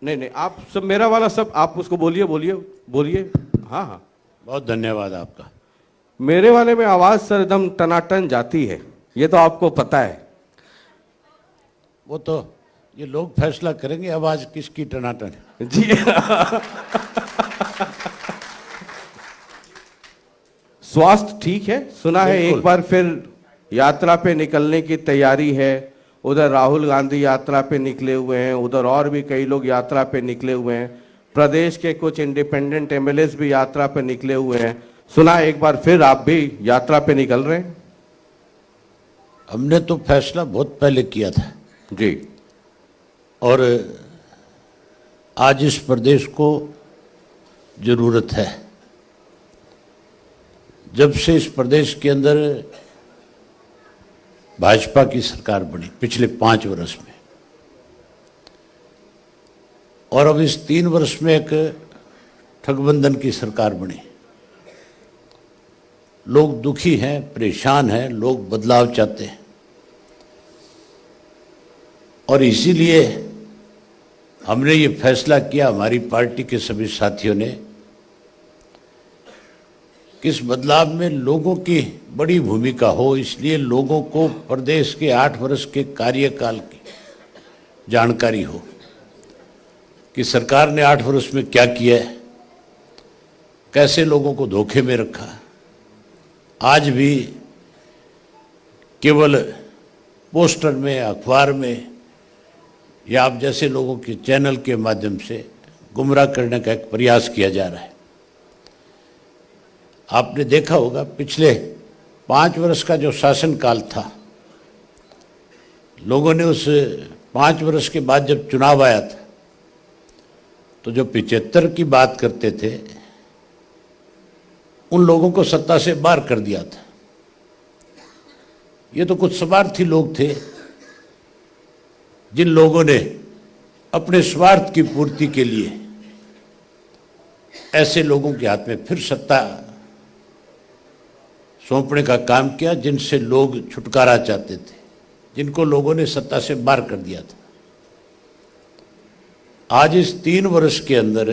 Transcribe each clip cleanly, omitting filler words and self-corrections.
नहीं नहीं, आप सब मेरा वाला सब आप उसको बोलिए बोलिए बोलिए। हाँ हाँ, बहुत धन्यवाद आपका। मेरे वाले में आवाज सर एकदम टनाटन जाती है, ये तो आपको पता है। वो तो ये लोग फैसला करेंगे आवाज किसकी टनाटन है। जी स्वास्थ्य ठीक है, सुना है एक बार फिर यात्रा पे निकलने की तैयारी है। उधर राहुल गांधी यात्रा पे निकले हुए हैं, उधर और भी कई लोग यात्रा पे निकले हुए हैं, प्रदेश के कुछ इंडिपेंडेंट एमएलएस भी यात्रा पे निकले हुए हैं। सुना है एक बार फिर आप भी यात्रा पे निकल रहे हैं। हमने तो फैसला बहुत पहले किया था जी, और आज इस प्रदेश को जरूरत है। जब से इस प्रदेश के अंदर भाजपा की सरकार बनी पिछले 5 वर्ष में, और अब इस 3 वर्ष में एक ठगबंधन की सरकार बनी, लोग दुखी हैं, परेशान हैं, लोग बदलाव चाहते हैं। और इसीलिए हमने ये फैसला किया, हमारी पार्टी के सभी साथियों ने, कि इस बदलाव में लोगों की बड़ी भूमिका हो। इसलिए लोगों को प्रदेश के 8 वर्ष के कार्यकाल की जानकारी हो कि सरकार ने 8 वर्ष में क्या किया है, कैसे लोगों को धोखे में रखा। आज भी केवल पोस्टर में, अखबार में या आप जैसे लोगों के चैनल के माध्यम से गुमराह करने का एक प्रयास किया जा रहा है। आपने देखा होगा पिछले 5 वर्ष का जो शासनकाल था, लोगों ने उस 5 वर्ष के बाद जब चुनाव आया था तो जो 75 की बात करते थे उन लोगों को सत्ता से बाहर कर दिया था। ये तो कुछ स्वार्थी लोग थे जिन लोगों ने अपने स्वार्थ की पूर्ति के लिए ऐसे लोगों के हाथ में फिर सत्ता सौंपने का काम किया जिनसे लोग छुटकारा चाहते थे, जिनको लोगों ने सत्ता से बाहर कर दिया था। आज इस 3 वर्ष के अंदर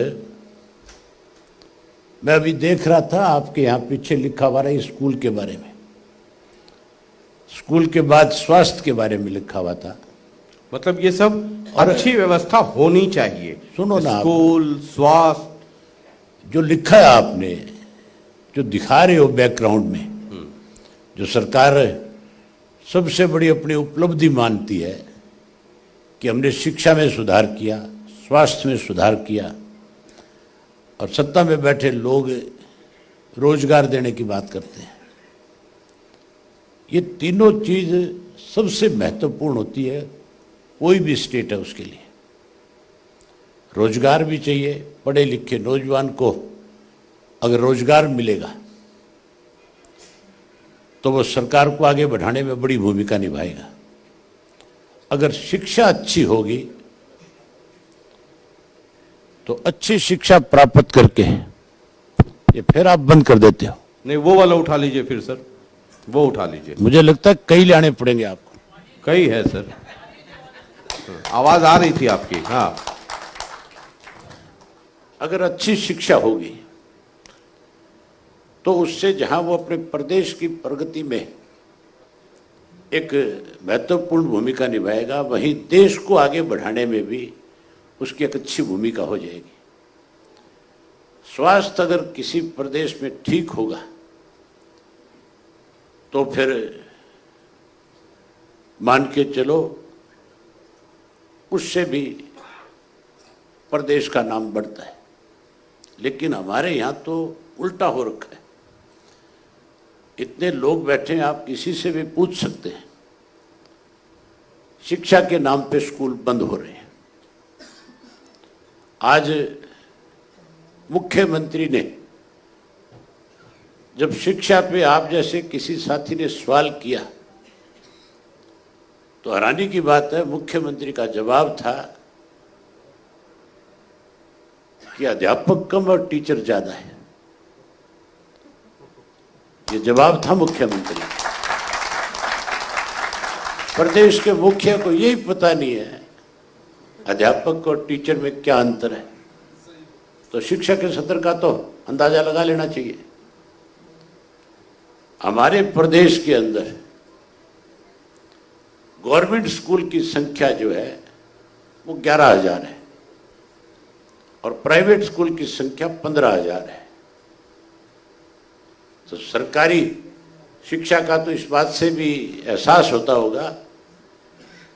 मैं अभी देख रहा था, आपके यहाँ पीछे लिखा हुआ है स्कूल के बारे में, स्कूल के बाद स्वास्थ्य के बारे में लिखा हुआ था। मतलब ये सब अच्छी व्यवस्था होनी चाहिए। सुनो ना, स्कूल, स्वास्थ्य जो लिखा है आपने, जो दिखा रहे हो बैकग्राउंड में, जो सरकार सबसे बड़ी अपनी उपलब्धि मानती है कि हमने शिक्षा में सुधार किया, स्वास्थ्य में सुधार किया, और सत्ता में बैठे लोग रोजगार देने की बात करते हैं। ये तीनों चीज सबसे महत्वपूर्ण होती है कोई भी स्टेट है उसके लिए। रोजगार भी चाहिए, पढ़े लिखे नौजवान को अगर रोजगार मिलेगा तो वो सरकार को आगे बढ़ाने में बड़ी भूमिका निभाएगा। अगर शिक्षा अच्छी होगी तो अच्छी शिक्षा प्राप्त करके ये फिर आप बंद कर देते हो। नहीं, वो वाला उठा लीजिए फिर सर, वो उठा लीजिए। मुझे लगता है कई लाने पड़ेंगे आपको। कई है सर, आवाज आ रही थी आपकी। हाँ, अगर अच्छी शिक्षा होगी तो उससे जहां वो अपने प्रदेश की प्रगति में एक महत्वपूर्ण भूमिका निभाएगा, वहीं देश को आगे बढ़ाने में भी उसकी एक अच्छी भूमिका हो जाएगी। स्वास्थ्य अगर किसी प्रदेश में ठीक होगा तो फिर मान के चलो उससे भी प्रदेश का नाम बढ़ता है। लेकिन हमारे यहाँ तो उल्टा हो रखा है। इतने लोग बैठे हैं, आप किसी से भी पूछ सकते हैं, शिक्षा के नाम पे स्कूल बंद हो रहे हैं। आज मुख्यमंत्री ने जब शिक्षा पे आप जैसे किसी साथी ने सवाल किया तो हैरानी की बात है, मुख्यमंत्री का जवाब था कि अध्यापक कम और टीचर ज्यादा है। ये जवाब था मुख्यमंत्री। प्रदेश के मुखिया को यही पता नहीं है अध्यापक और टीचर में क्या अंतर है, तो शिक्षा के स्तर का तो अंदाजा लगा लेना चाहिए। हमारे प्रदेश के अंदर गवर्नमेंट स्कूल की संख्या जो है वो 11,000 है और प्राइवेट स्कूल की संख्या 15,000 है। तो सरकारी शिक्षा का तो इस बात से भी एहसास होता होगा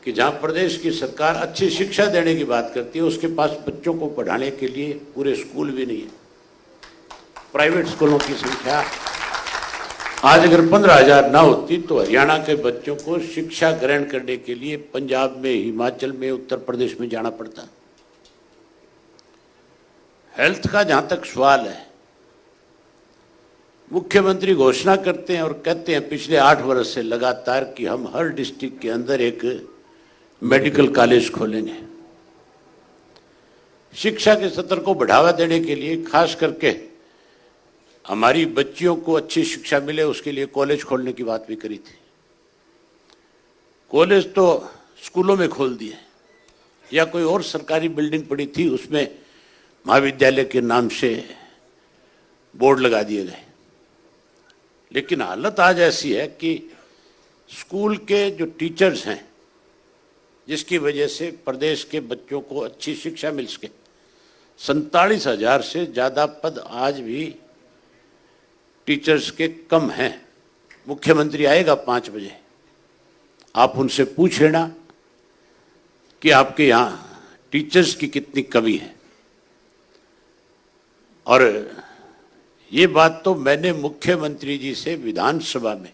कि जहां प्रदेश की सरकार अच्छी शिक्षा देने की बात करती है, उसके पास बच्चों को पढ़ाने के लिए पूरे स्कूल भी नहीं है। प्राइवेट स्कूलों की संख्या आज अगर 15,000 ना होती तो हरियाणा के बच्चों को शिक्षा ग्रहण करने के लिए पंजाब में, हिमाचल में, उत्तर प्रदेश में जाना पड़ता। हेल्थ का जहां तक सवाल है, मुख्यमंत्री घोषणा करते हैं और कहते हैं पिछले 8 वर्ष से लगातार कि हम हर डिस्ट्रिक्ट के अंदर एक मेडिकल कॉलेज खोलेंगे। शिक्षा के स्तर को बढ़ावा देने के लिए, खास करके हमारी बच्चियों को अच्छी शिक्षा मिले, उसके लिए कॉलेज खोलने की बात भी करी थी। कॉलेज तो स्कूलों में खोल दिए या कोई और सरकारी बिल्डिंग पड़ी थी उसमें महाविद्यालय के नाम से बोर्ड लगा दिए गए। लेकिन हालत आज ऐसी है कि स्कूल के जो टीचर्स हैं, जिसकी वजह से प्रदेश के बच्चों को अच्छी शिक्षा मिल सके, 47,000 से ज़्यादा पद आज भी टीचर्स के कम हैं। मुख्यमंत्री आएगा 5 बजे, आप उनसे पूछ लेना कि आपके यहाँ टीचर्स की कितनी कमी है। और ये बात तो मैंने मुख्यमंत्री जी से विधानसभा में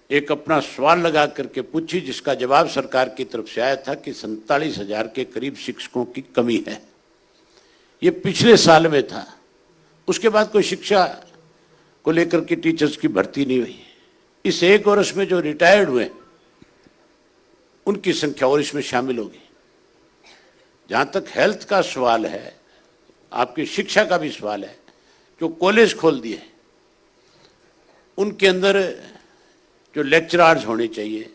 एक अपना सवाल लगा करके पूछी, जिसका जवाब सरकार की तरफ से आया था कि 47,000 के करीब शिक्षकों की कमी है। ये पिछले साल में था। उसके बाद कोई शिक्षा को लेकर के टीचर्स की भर्ती नहीं हुई। इस 1 वर्ष में जो रिटायर्ड हुए उनकी संख्या और इसमें शामिल होगी। जहां तक हेल्थ का सवाल है, आपकी शिक्षा का भी सवाल है, जो कॉलेज खोल दिए उनके अंदर जो लेक्चरार्स होने चाहिए,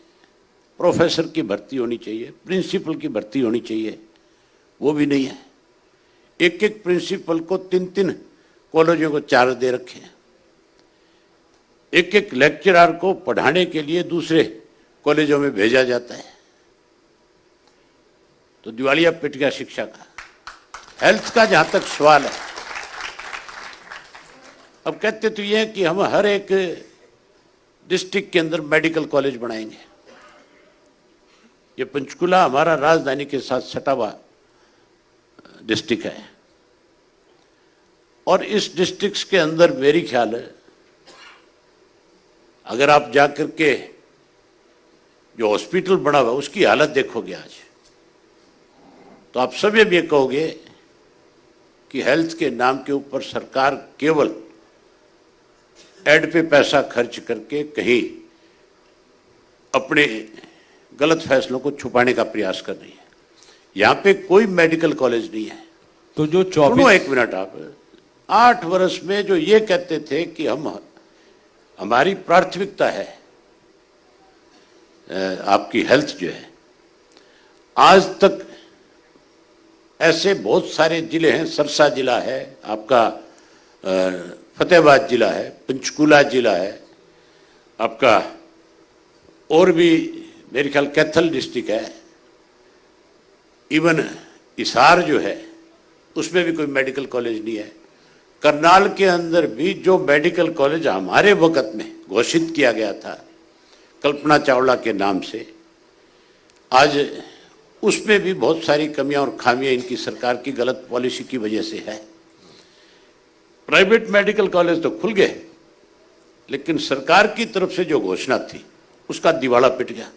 प्रोफेसर की भर्ती होनी चाहिए, प्रिंसिपल की भर्ती होनी चाहिए, वो भी नहीं है। एक प्रिंसिपल को 3 कॉलेजों को चार्ज दे रखे हैं। एक लेक्चरर को पढ़ाने के लिए दूसरे कॉलेजों में भेजा जाता है। तो दिवालिया पिट गया शिक्षा का। हेल्थ का जहां तक सवाल है, अब कहते तो ये है कि हम हर एक डिस्ट्रिक्ट के अंदर मेडिकल कॉलेज बनाएंगे। ये पंचकुला हमारा राजधानी के साथ सटा हुआ डिस्ट्रिक्ट है और इस डिस्ट्रिक्ट के अंदर मेरी ख्याल है, अगर आप जाकर के जो हॉस्पिटल बना हुआ उसकी हालत देखोगे आज, तो आप सब ये कहोगे कि हेल्थ के नाम के ऊपर सरकार केवल एड पे पैसा खर्च करके कहीं अपने गलत फैसलों को छुपाने का प्रयास कर रही है। यहां पे कोई मेडिकल कॉलेज नहीं है। तो जो 1 मिनट, आप 8 वर्ष में जो ये कहते थे कि हमारी प्राथमिकता है आपकी हेल्थ जो है, आज तक ऐसे बहुत सारे जिले हैं, सरसा जिला है, आपका फतेहाबाद जिला है, पंचकुला जिला है, आपका और भी मेरे ख्याल कैथल डिस्ट्रिक्ट है, इवन हिसार जो है उसमें भी कोई मेडिकल कॉलेज नहीं है। करनाल के अंदर भी जो मेडिकल कॉलेज हमारे वक्त में घोषित किया गया था कल्पना चावला के नाम से, आज उसमें भी बहुत सारी कमियां और खामियां इनकी सरकार की गलत पॉलिसी की वजह से है। प्राइवेट मेडिकल कॉलेज तो खुल गए, लेकिन सरकार की तरफ से जो घोषणा थी उसका दिवाला पिट गया।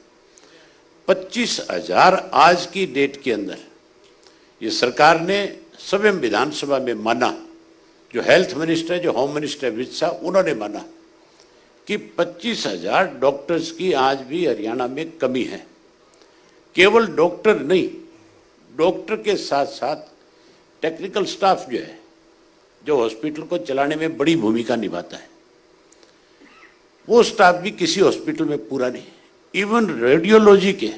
25,000 आज की डेट के अंदर ये सरकार ने स्वयं विधानसभा में माना, जो हेल्थ मिनिस्टर, जो होम मिनिस्टर अमित शाह, उन्होंने माना कि 25,000 डॉक्टर्स की आज भी हरियाणा में कमी है। केवल डॉक्टर नहीं, डॉक्टर के साथ साथ टेक्निकल स्टाफ जो है, जो हॉस्पिटल को चलाने में बड़ी भूमिका निभाता है, वो स्टाफ भी किसी हॉस्पिटल में पूरा नहीं। इवन रेडियोलॉजी के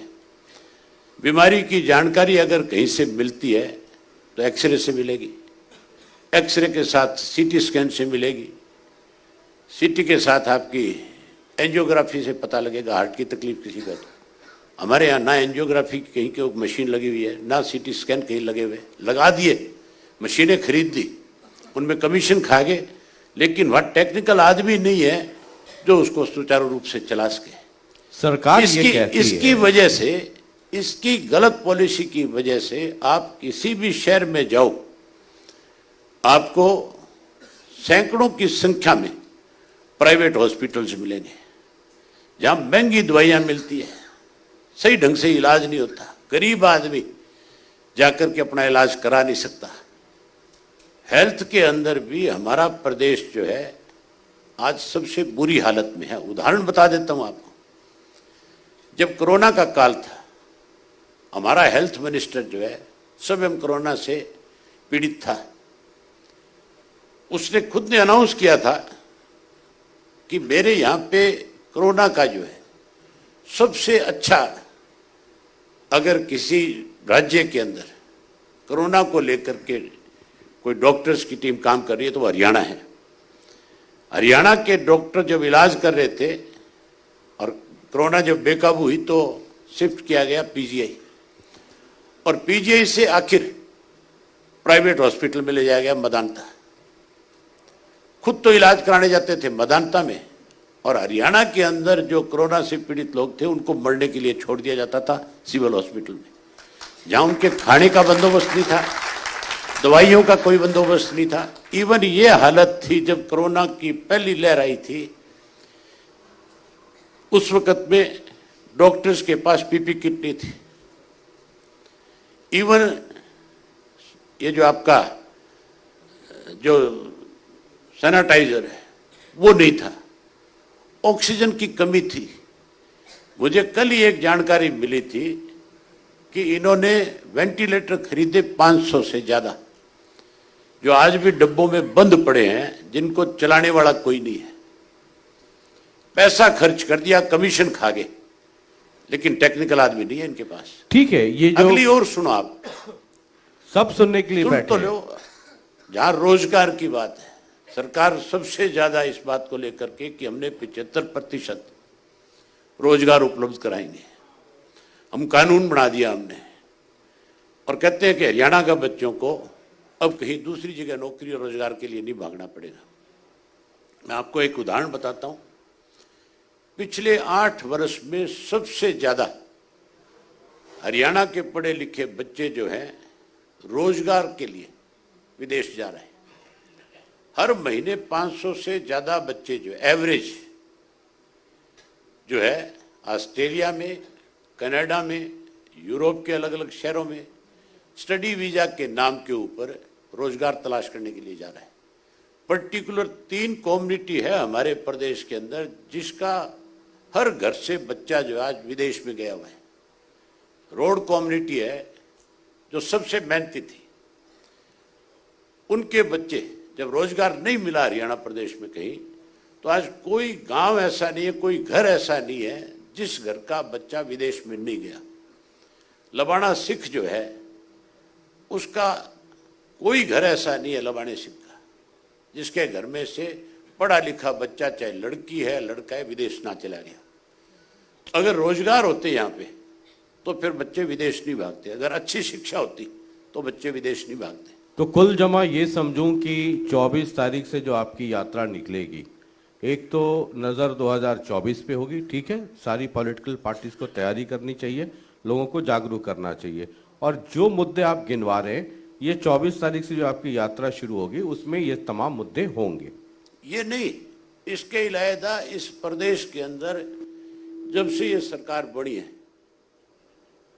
बीमारी की जानकारी अगर कहीं से मिलती है तो एक्सरे से मिलेगी, एक्सरे के साथ सीटी स्कैन से मिलेगी, सीटी के साथ आपकी एंजियोग्राफी से पता लगेगा हार्ट की तकलीफ किसी का। तो हमारे यहाँ ना एंजियोग्राफी की कहीं की मशीन लगी हुई है, ना सीटी स्कैन कहीं लगे हुए, लगा दिए, मशीनें खरीद दी, उनमें कमीशन खा गए, लेकिन वह टेक्निकल आदमी नहीं है जो उसको सुचारू रूप से चला सके। सरकार ये कहती इसकी है, वजह से, इसकी गलत पॉलिसी की वजह से आप किसी भी शहर में जाओ, आपको सैकड़ों की संख्या में प्राइवेट हॉस्पिटल्स मिलेंगे जहां महंगी दवाइयां मिलती है, सही ढंग से इलाज नहीं होता, गरीब आदमी जाकर के अपना इलाज करा नहीं सकता। हेल्थ के अंदर भी हमारा प्रदेश जो है आज सबसे बुरी हालत में है। उदाहरण बता देता हूं आपको, जब कोरोना का काल था, हमारा हेल्थ मिनिस्टर जो है स्वयं कोरोना से पीड़ित था। उसने खुद ने अनाउंस किया था कि मेरे यहाँ पे कोरोना का जो है सबसे अच्छा, अगर किसी राज्य के अंदर कोरोना को लेकर के कोई डॉक्टर्स की टीम काम कर रही है तो वो हरियाणा है। हरियाणा के डॉक्टर जब इलाज कर रहे थे और कोरोना जब बेकाबू हुई तो शिफ्ट किया गया पीजीआई, और पीजीआई से आखिर प्राइवेट हॉस्पिटल में ले जाया गया मेदांता। खुद तो इलाज कराने जाते थे मेदांता में, और हरियाणा के अंदर जो कोरोना से पीड़ित लोग थे उनको मरने के लिए छोड़ दिया जाता था सिविल हॉस्पिटल में, जहां उनके खाने का बंदोबस्त नहीं था, दवाइयों का कोई बंदोबस्त नहीं था। इवन ये हालत थी जब कोरोना की पहली लहर आई थी, उस वक्त में डॉक्टर्स के पास पीपी किट नहीं थी। इवन ये जो आपका जो सैनिटाइजर है वो नहीं था, ऑक्सीजन की कमी थी। मुझे कल ही एक जानकारी मिली थी कि इन्होंने वेंटिलेटर खरीदे 500 से ज्यादा, जो आज भी डब्बों में बंद पड़े हैं, जिनको चलाने वाला कोई नहीं है। पैसा खर्च कर दिया, कमीशन खा गए, लेकिन टेक्निकल आदमी नहीं है इनके पास। ठीक है, ये जो अगली और सुनो, आप सब सुनने के लिए सुन बैठे तो हैं। लो। जहां रोजगार की बात है, सरकार सबसे ज्यादा इस बात को लेकर के कि हमने 75% रोजगार उपलब्ध कराएंगे, हम कानून बना दिया हमने, और कहते हैं कि हरियाणा के बच्चों को अब कहीं दूसरी जगह नौकरी और रोजगार के लिए नहीं भागना पड़ेगा। मैं आपको एक उदाहरण बताता हूं। पिछले 8 वर्ष में सबसे ज्यादा हरियाणा के पढ़े लिखे बच्चे जो हैं रोजगार के लिए विदेश जा रहे हैं। हर महीने 500 से ज्यादा बच्चे जो एवरेज जो है ऑस्ट्रेलिया में, कनाडा में, यूरोप के अलग अलग शहरों में स्टडी वीजा के नाम के ऊपर रोजगार तलाश करने के लिए जा रहा है। पर्टिकुलर 3 कम्युनिटी है हमारे प्रदेश के अंदर जिसका हर घर से बच्चा जो आज विदेश में गया हुआ है। रोड कम्युनिटी है जो सबसे मेहनती थी, उनके बच्चे जब रोजगार नहीं मिला हरियाणा प्रदेश में कहीं, तो आज कोई गांव ऐसा नहीं है, कोई घर ऐसा नहीं है जिस घर का बच्चा विदेश में नहीं गया। लबाना सिख जो है उसका कोई घर ऐसा नहीं है, लबाने सिख का, जिसके घर में से पढ़ा लिखा बच्चा, चाहे लड़की है लड़का है, विदेश ना चला गया। अगर रोजगार होते यहाँ पे तो फिर बच्चे विदेश नहीं भागते, अगर अच्छी शिक्षा होती तो बच्चे विदेश नहीं भागते। तो कुल जमा ये समझूं कि 24 तारीख से जो आपकी यात्रा निकलेगी, एक तो नज़र 2024 पे होगी, ठीक है, सारी पॉलिटिकल पार्टीज को तैयारी करनी चाहिए, लोगों को जागरूक करना चाहिए, और जो मुद्दे आप गिनवा रहे हैं ये 24 तारीख से जो आपकी यात्रा शुरू होगी उसमें ये तमाम मुद्दे होंगे। ये नहीं, इसके अलावा इस प्रदेश के अंदर जब से ये सरकार बनी है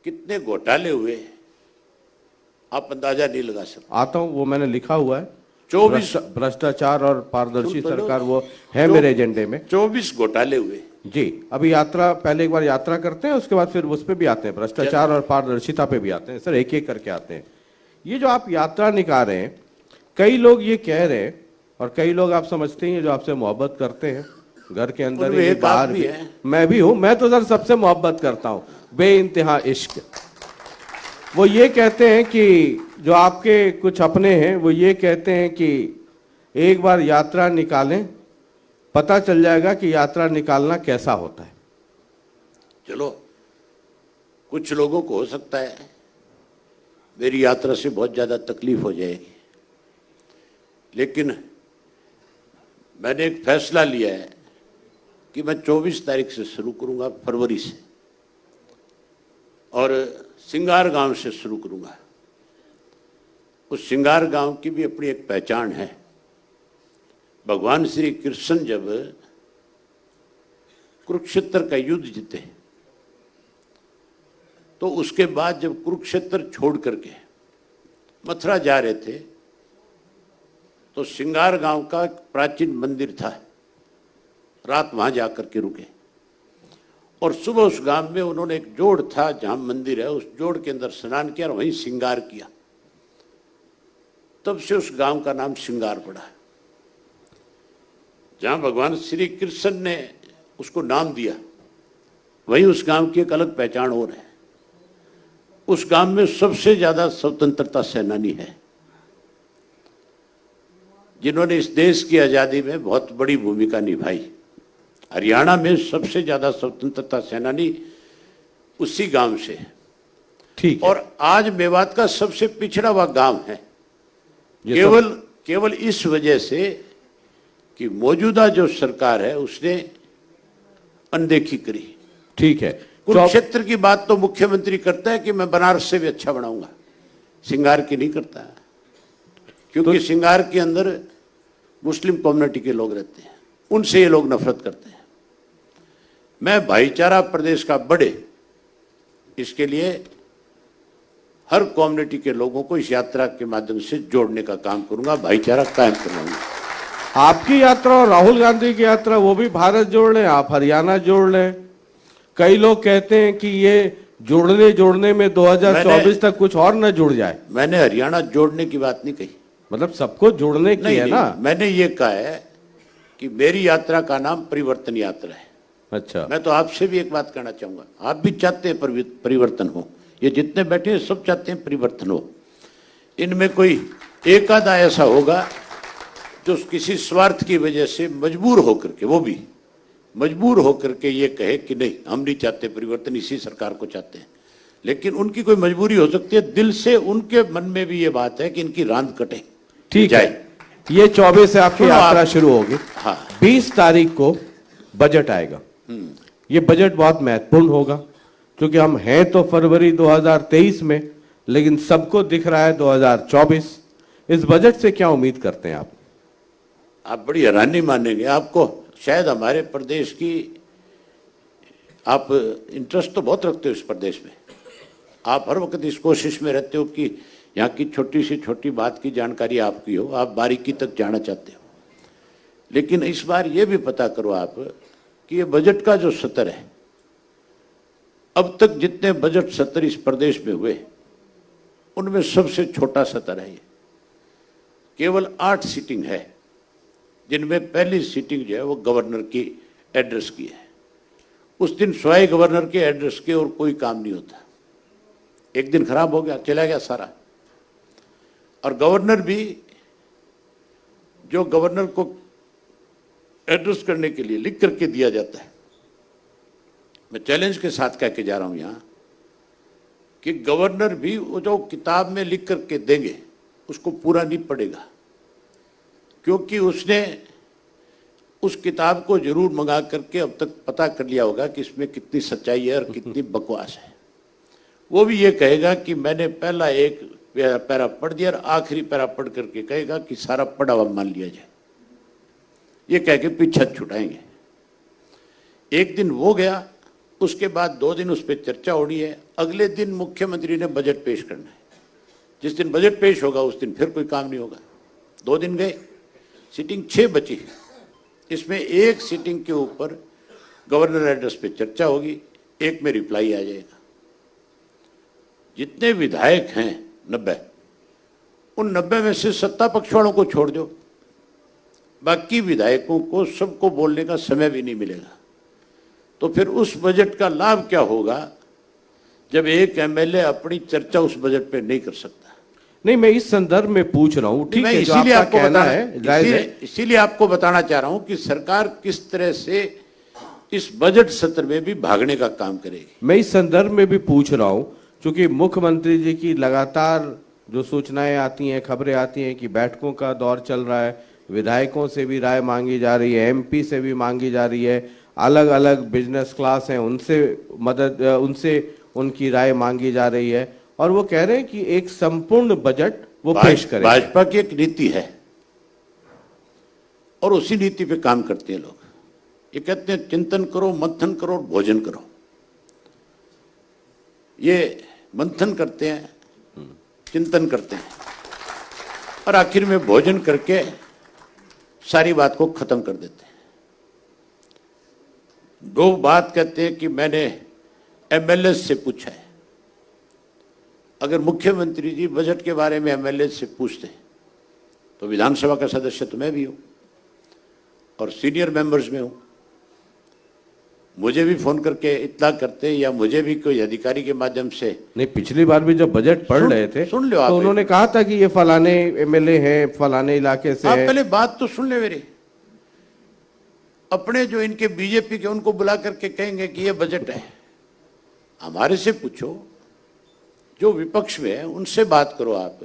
कितने घोटाले हुए आप अंदाजा नहीं लगा सकते। आता हूं, वो मैंने लिखा हुआ है, 24 भ्रष्टाचार और पारदर्शी सरकार, वो है मेरे एजेंडे में। 24 घोटाले हुए जी। अभी यात्रा, पहले एक बार यात्रा करते हैं, उसके बाद फिर उस पर भी आते हैं, भ्रष्टाचार और पारदर्शिता पे भी आते हैं सर, एक एक करके आते हैं। ये जो आप यात्रा निकाल रहे हैं, कई लोग ये कह रहे हैं, और कई लोग आप समझते हैं जो आपसे मोहब्बत करते हैं, घर के अंदर ही बाहर भी, मैं भी हूं, मैं तो सर सबसे मोहब्बत करता हूं, बेइंतहा इश्क। वो ये कहते हैं कि जो आपके कुछ अपने हैं वो ये कहते हैं कि एक बार यात्रा निकालें, पता चल जाएगा कि यात्रा निकालना कैसा होता है। चलो, कुछ लोगों को हो सकता है मेरी यात्रा से बहुत ज़्यादा तकलीफ हो जाएगी, लेकिन मैंने एक फैसला लिया है कि मैं 24 तारीख से शुरू करूंगा, फरवरी से, और सिंगार गांव से शुरू करूंगा। उस सिंगार गांव की भी अपनी एक पहचान है। भगवान श्री कृष्ण जब कुरुक्षेत्र का युद्ध जीते तो उसके बाद जब कुरुक्षेत्र छोड़ करके मथुरा जा रहे थे तो सिंगार गांव का एक प्राचीन मंदिर था, रात वहां जाकर के रुके और सुबह उस गांव में उन्होंने एक जोड़ था जहां मंदिर है, उस जोड़ के अंदर स्नान किया और वहीं सिंगार किया। तब से उस गांव का नाम सिंगार पड़ा। जहां भगवान श्री कृष्ण ने उसको नाम दिया वहीं उस गांव की एक अलग पहचान और है। उस गांव में सबसे ज्यादा स्वतंत्रता सेनानी है जिन्होंने इस देश की आजादी में बहुत बड़ी भूमिका निभाई। हरियाणा में सबसे ज्यादा स्वतंत्रता सेनानी उसी गांव से है। ठीक है। और आज मेवात का सबसे पिछड़ा हुआ गांव है, केवल इस वजह से कि मौजूदा जो सरकार है उसने अनदेखी करी। ठीक है। कुरुक्षेत्र की बात तो मुख्यमंत्री करता है कि मैं बनारस से भी अच्छा बनाऊंगा, सिंगार की नहीं करता, क्योंकि सिंगार के अंदर मुस्लिम कम्युनिटी के लोग रहते हैं, उनसे ये लोग नफरत करते हैं। मैं भाईचारा प्रदेश का बढ़े इसके लिए हर कम्युनिटी के लोगों को इस यात्रा के माध्यम से जोड़ने का काम करूंगा, भाईचारा कायम करवाऊंगा। आपकी यात्रा और राहुल गांधी की यात्रा वो भी भारत जोड़ लें, आप हरियाणा जोड़ लें। कई लोग कहते हैं कि ये जोड़ने में 2024 तक कुछ और न जुड़ जाए। मैंने हरियाणा जोड़ने की बात नहीं कही, मतलब सबको जोड़ने की है ना। मैंने ये कहा है कि मेरी यात्रा का नाम परिवर्तन यात्रा है। अच्छा। मैं तो आपसे भी एक बात कहना चाहूंगा, आप भी चाहते हैं परिवर्तन हो, ये जितने बैठे हैं सब चाहते हैं परिवर्तन हो। इनमें कोई एक आधा ऐसा होगा जो किसी स्वार्थ की वजह से मजबूर होकर के, वो भी मजबूर होकर के ये कहे कि नहीं हम नहीं चाहते परिवर्तन, इसी सरकार को चाहते हैं। लेकिन उनकी कोई मजबूरी हो सकती है, दिल से उनके मन में भी ये बात है कि इनकी रांद कटे। ठीक है। ये 24 से आपकी यात्रा शुरू होगी। हाँ। 20 तारीख को बजट आएगा। ये बजट बहुत महत्वपूर्ण होगा क्योंकि हम हैं तो फरवरी 2023 में, लेकिन सबको दिख रहा है 2024। इस बजट से क्या उम्मीद करते हैं आप बड़ी हैरानी मानेंगे, आपको शायद हमारे प्रदेश की, आप इंटरेस्ट तो बहुत रखते हो इस प्रदेश में, आप हर वक्त इस कोशिश में रहते हो कि यहाँ की छोटी से छोटी बात की जानकारी आपकी हो, आप बारीकी तक जाना चाहते हो। लेकिन इस बार ये भी पता करो आप कि ये बजट का जो सत्र है, अब तक जितने बजट सत्र इस प्रदेश में हुए उनमें सबसे छोटा सत्र है ये। केवल 8 सीटिंग है, जिनमें पहली सीटिंग जो है वो गवर्नर की एड्रेस की है। उस दिन स्वाई गवर्नर के एड्रेस के और कोई काम नहीं होता। एक दिन खराब हो गया, चला गया सारा। और गवर्नर भी, जो गवर्नर को एड्रेस करने के लिए लिख करके दिया जाता है, मैं चैलेंज के साथ कह के जा रहा हूं यहां कि गवर्नर भी वो जो किताब में लिख करके देंगे उसको पूरा नहीं पढ़ेगा, क्योंकि उसने उस किताब को जरूर मंगा करके अब तक पता कर लिया होगा कि इसमें कितनी सच्चाई है और कितनी बकवास है। वो भी ये कहेगा कि मैंने पहला एक पैरा पढ़ दिया और आखिरी पैरा पढ़ करके कहेगा कि सारा पढ़ा हुआ मान लिया जाए, ये कह के पीछा छुटाएंगे। एक दिन वो गया, उसके बाद 2 दिन उस पर चर्चा होनी है, अगले दिन मुख्यमंत्री ने बजट पेश करना है। जिस दिन बजट पेश होगा उस दिन फिर कोई काम नहीं होगा। 2 दिन गए, सीटिंग 6 बची। इसमें एक सीटिंग के ऊपर गवर्नर एड्रेस पे चर्चा होगी, एक में रिप्लाई आ जाएगा। जितने विधायक हैं 90, उन 90 में से सत्ता पक्ष वालों को छोड़ दो, बाकी विधायकों को सबको बोलने का समय भी नहीं मिलेगा। तो फिर उस बजट का लाभ क्या होगा जब एक एमएलए अपनी चर्चा उस बजट पे नहीं कर सकता। नहीं, मैं इस संदर्भ में पूछ रहा हूँ, ठीक मैं है, जो इसीलिए आपका आपको कहना बताना है जायज है। इसीलिए आपको बताना चाह रहा हूं कि सरकार किस तरह से इस बजट सत्र में भी भागने का काम करेगी। मैं इस संदर्भ में भी पूछ रहा हूं, क्योंकि मुख्यमंत्री जी की लगातार जो सूचनाएं आती हैं, खबरें आती हैं कि बैठकों का दौर चल रहा है, विधायकों से भी राय मांगी जा रही है, एमपी से भी मांगी जा रही है, अलग अलग बिजनेस क्लास हैं उनसे उनसे उनकी राय मांगी जा रही है, और वो कह रहे हैं कि एक संपूर्ण बजट वो पेश करें। भाजपा की एक नीति है और उसी नीति पे काम करते हैं लोग। ये कहते हैं चिंतन करो, मंथन करो और भोजन करो। ये मंथन करते हैं, चिंतन करते हैं और आखिर में भोजन करके सारी बात को खत्म कर देते हैं। दो बात कहते हैं कि मैंने एमएलए से पूछा है। अगर मुख्यमंत्री जी बजट के बारे में एमएलए से पूछते तो विधानसभा का सदस्य तो मैं भी हूं और सीनियर मेंबर्स में हूं, मुझे भी फोन करके इत्तला करते या मुझे भी कोई अधिकारी के माध्यम से। नहीं, पिछली बार भी जब बजट पढ़ रहे थे सुन लो आप, तो उन्होंने कहा था कि ये फलाने एमएलए हैं, फलाने इलाके से आप हैं। पहले बात तो सुन ले मेरी। अपने जो इनके बीजेपी के उनको बुला करके कहेंगे कि ये बजट है, हमारे से पूछो। जो विपक्ष में है उनसे बात करो। आप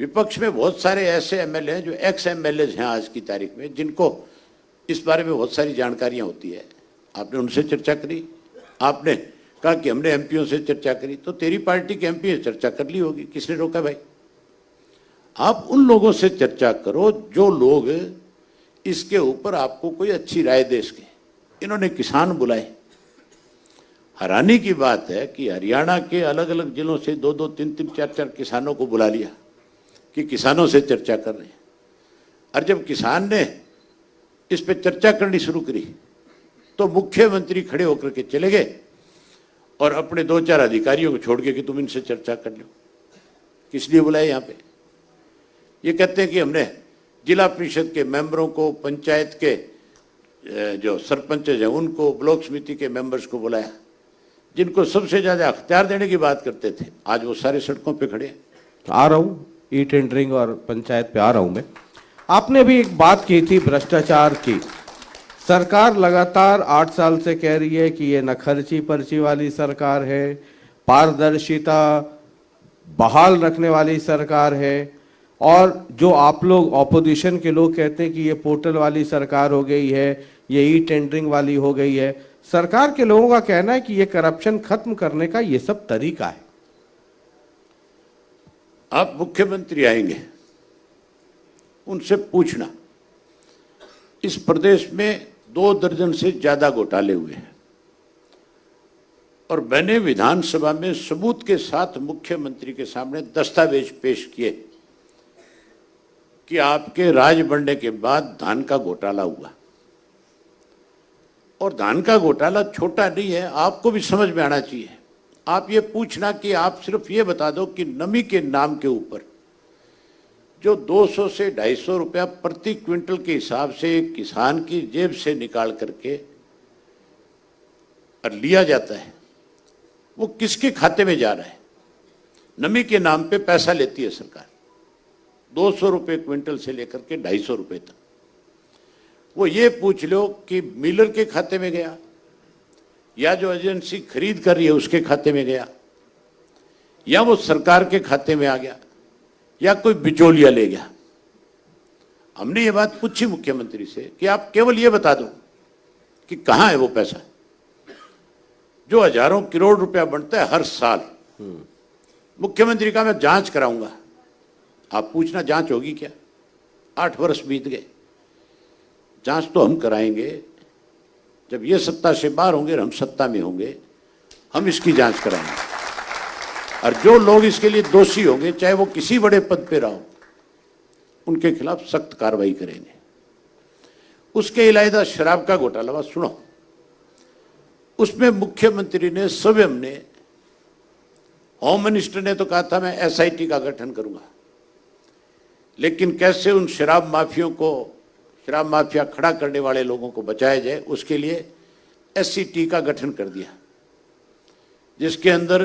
विपक्ष में बहुत सारे ऐसे एमएलए हैं जो एक्स एमएलए हैं आज की तारीख में, जिनको इस बारे में बहुत सारी जानकारियां होती है। आपने उनसे चर्चा करी, आपने कहा कि हमने एमपीओ से चर्चा करी, तो तेरी पार्टी के एमपी से चर्चा कर ली होगी, किसने रोका भाई? आप उन लोगों से चर्चा करो जो लोग इसके ऊपर आपको कोई अच्छी राय दे सके। इन्होंने किसान बुलाए। हैरानी की बात है कि हरियाणा के अलग अलग जिलों से 2-2, 3-3, 4-4 किसानों को बुला लिया कि किसानों से चर्चा कर रहे हैं। और जब किसान ने इस पे चर्चा करनी शुरू करी तो मुख्यमंत्री खड़े होकर के चले गए और अपने 2-4 अधिकारियों को छोड़ के कि तुम इनसे चर्चा कर लो। किस लिए बुलाए यहाँ पे? ये कहते हैं कि हमने जिला परिषद के मेंबरों को, पंचायत के जो सरपंच हैं उनको, ब्लॉक समिति के मेंबर्स को बुलाया, जिनको सबसे ज्यादा अख्तियार देने की बात करते थे। आज वो सारे सड़कों पे खड़े हैं। आ रहा हूँ, ई टेंडरिंग और पंचायत पे आ रहा हूँ मैं। आपने भी एक बात की थी भ्रष्टाचार की। सरकार लगातार 8 साल से कह रही है कि ये न खर्ची पर्ची वाली सरकार है, पारदर्शिता बहाल रखने वाली सरकार है, और जो आप लोग ऑपोजिशन के लोग कहते हैं कि ये पोर्टल वाली सरकार हो गई है, ये ई टेंडरिंग वाली हो गई है। सरकार के लोगों का कहना है कि ये करप्शन खत्म करने का ये सब तरीका है। आप मुख्यमंत्री आएंगे, उनसे पूछना, इस प्रदेश में 2 दर्जन से ज्यादा घोटाले हुए हैं और मैंने विधानसभा में सबूत के साथ मुख्यमंत्री के सामने दस्तावेज पेश किए कि आपके राज बनने के बाद धान का घोटाला हुआ। और धान का घोटाला छोटा नहीं है, आपको भी समझ में आना चाहिए। आप ये पूछना कि आप सिर्फ ये बता दो कि नमी के नाम के ऊपर जो 200 से 250 रुपया प्रति क्विंटल के हिसाब से किसान की जेब से निकाल करके और लिया जाता है, वो किसके खाते में जा रहा है? नमी के नाम पे पैसा लेती है सरकार, 200 रुपये क्विंटल से लेकर के 250 रुपये तक। वो ये पूछ लो कि मिलर के खाते में गया या जो एजेंसी खरीद कर रही है उसके खाते में गया या वो सरकार के खाते में आ गया या कोई बिचौलिया ले गया। हमने ये बात पूछी मुख्यमंत्री से कि आप केवल ये बता दो कि कहां है वो पैसा जो हजारों करोड़ रुपया बनता है हर साल। मुख्यमंत्री का मैं जांच कराऊंगा। आप पूछना जांच होगी क्या? 8 वर्ष बीत गए, जांच तो हम कराएंगे। जब ये सत्ता से बाहर होंगे और हम सत्ता में होंगे, हम इसकी जांच कराएंगे और जो लोग इसके लिए दोषी होंगे, चाहे वो किसी बड़े पद पे रहो, उनके खिलाफ सख्त कार्रवाई करेंगे। उसके अलावा शराब का घोटाला बात सुनो, उसमें मुख्यमंत्री ने स्वयं ने, होम मिनिस्टर ने तो कहा था मैं एसआईटी का गठन करूंगा, लेकिन कैसे उन शराब माफियों को, शराब माफिया खड़ा करने वाले लोगों को बचाया जाए, उसके लिए एससीटी का गठन कर दिया, जिसके अंदर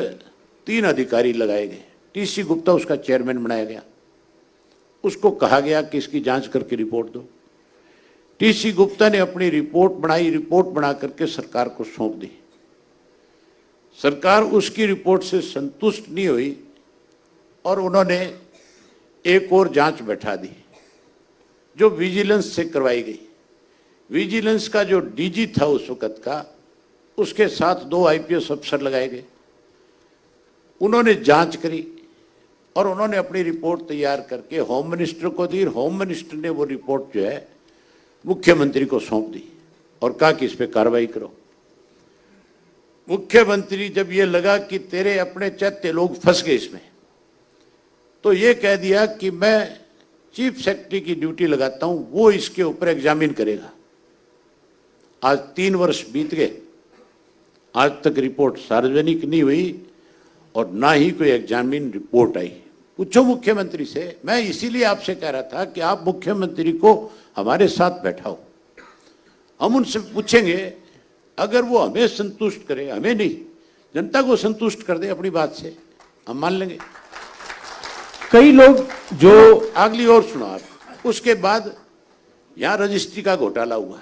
3 अधिकारी लगाए गए। टीसी गुप्ता उसका चेयरमैन बनाया गया। उसको कहा गया कि इसकी जांच करके रिपोर्ट दो। टीसी गुप्ता ने अपनी रिपोर्ट बनाई, रिपोर्ट बना करके सरकार को सौंप दी। सरकार उसकी रिपोर्ट से संतुष्ट नहीं हुई और उन्होंने एक और जांच बैठा दी जो विजिलेंस से करवाई गई। विजिलेंस का जो डीजी था उस वक्त का, उसके साथ 2 आईपीएस अफसर लगाए गए। उन्होंने जांच करी और उन्होंने अपनी रिपोर्ट तैयार करके होम मिनिस्टर को दी। होम मिनिस्टर ने वो रिपोर्ट जो है मुख्यमंत्री को सौंप दी और कहा कि इस पे कार्रवाई करो। मुख्यमंत्री जब ये लगा कि तेरे अपने चैत्य लोग फंस गए इसमें, तो ये कह दिया कि मैं चीफ सेक्रेटरी की ड्यूटी लगाता हूं, वो इसके ऊपर एग्जामिन करेगा। आज 3 वर्ष बीत गए, आज तक रिपोर्ट सार्वजनिक नहीं हुई और ना ही कोई एग्जामिन रिपोर्ट आई। पूछो मुख्यमंत्री से। मैं इसीलिए आपसे कह रहा था कि आप मुख्यमंत्री को हमारे साथ बैठाओ, हम उनसे पूछेंगे, अगर वो हमें संतुष्ट करे, हमें नहीं जनता को संतुष्ट कर दे अपनी बात से, हम मान लेंगे। कई लोग जो अगली और सुनो आप। उसके बाद यहां रजिस्ट्री का घोटाला हुआ।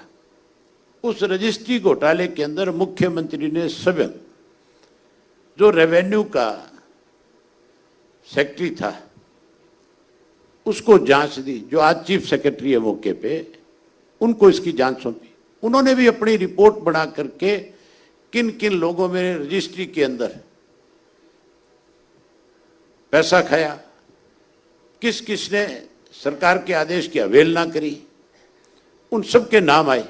उस रजिस्ट्री घोटाले के अंदर मुख्यमंत्री ने स्वयं जो रेवेन्यू का सेक्रेटरी था उसको जांच दी, जो आज चीफ सेक्रेटरी है मौके पे, उनको इसकी जांच सौंपी। उन्होंने भी अपनी रिपोर्ट बना करके किन किन लोगों में रजिस्ट्री के अंदर पैसा खाया, किस किस ने सरकार के आदेश की अवहेलना करी, उन सब के नाम आए।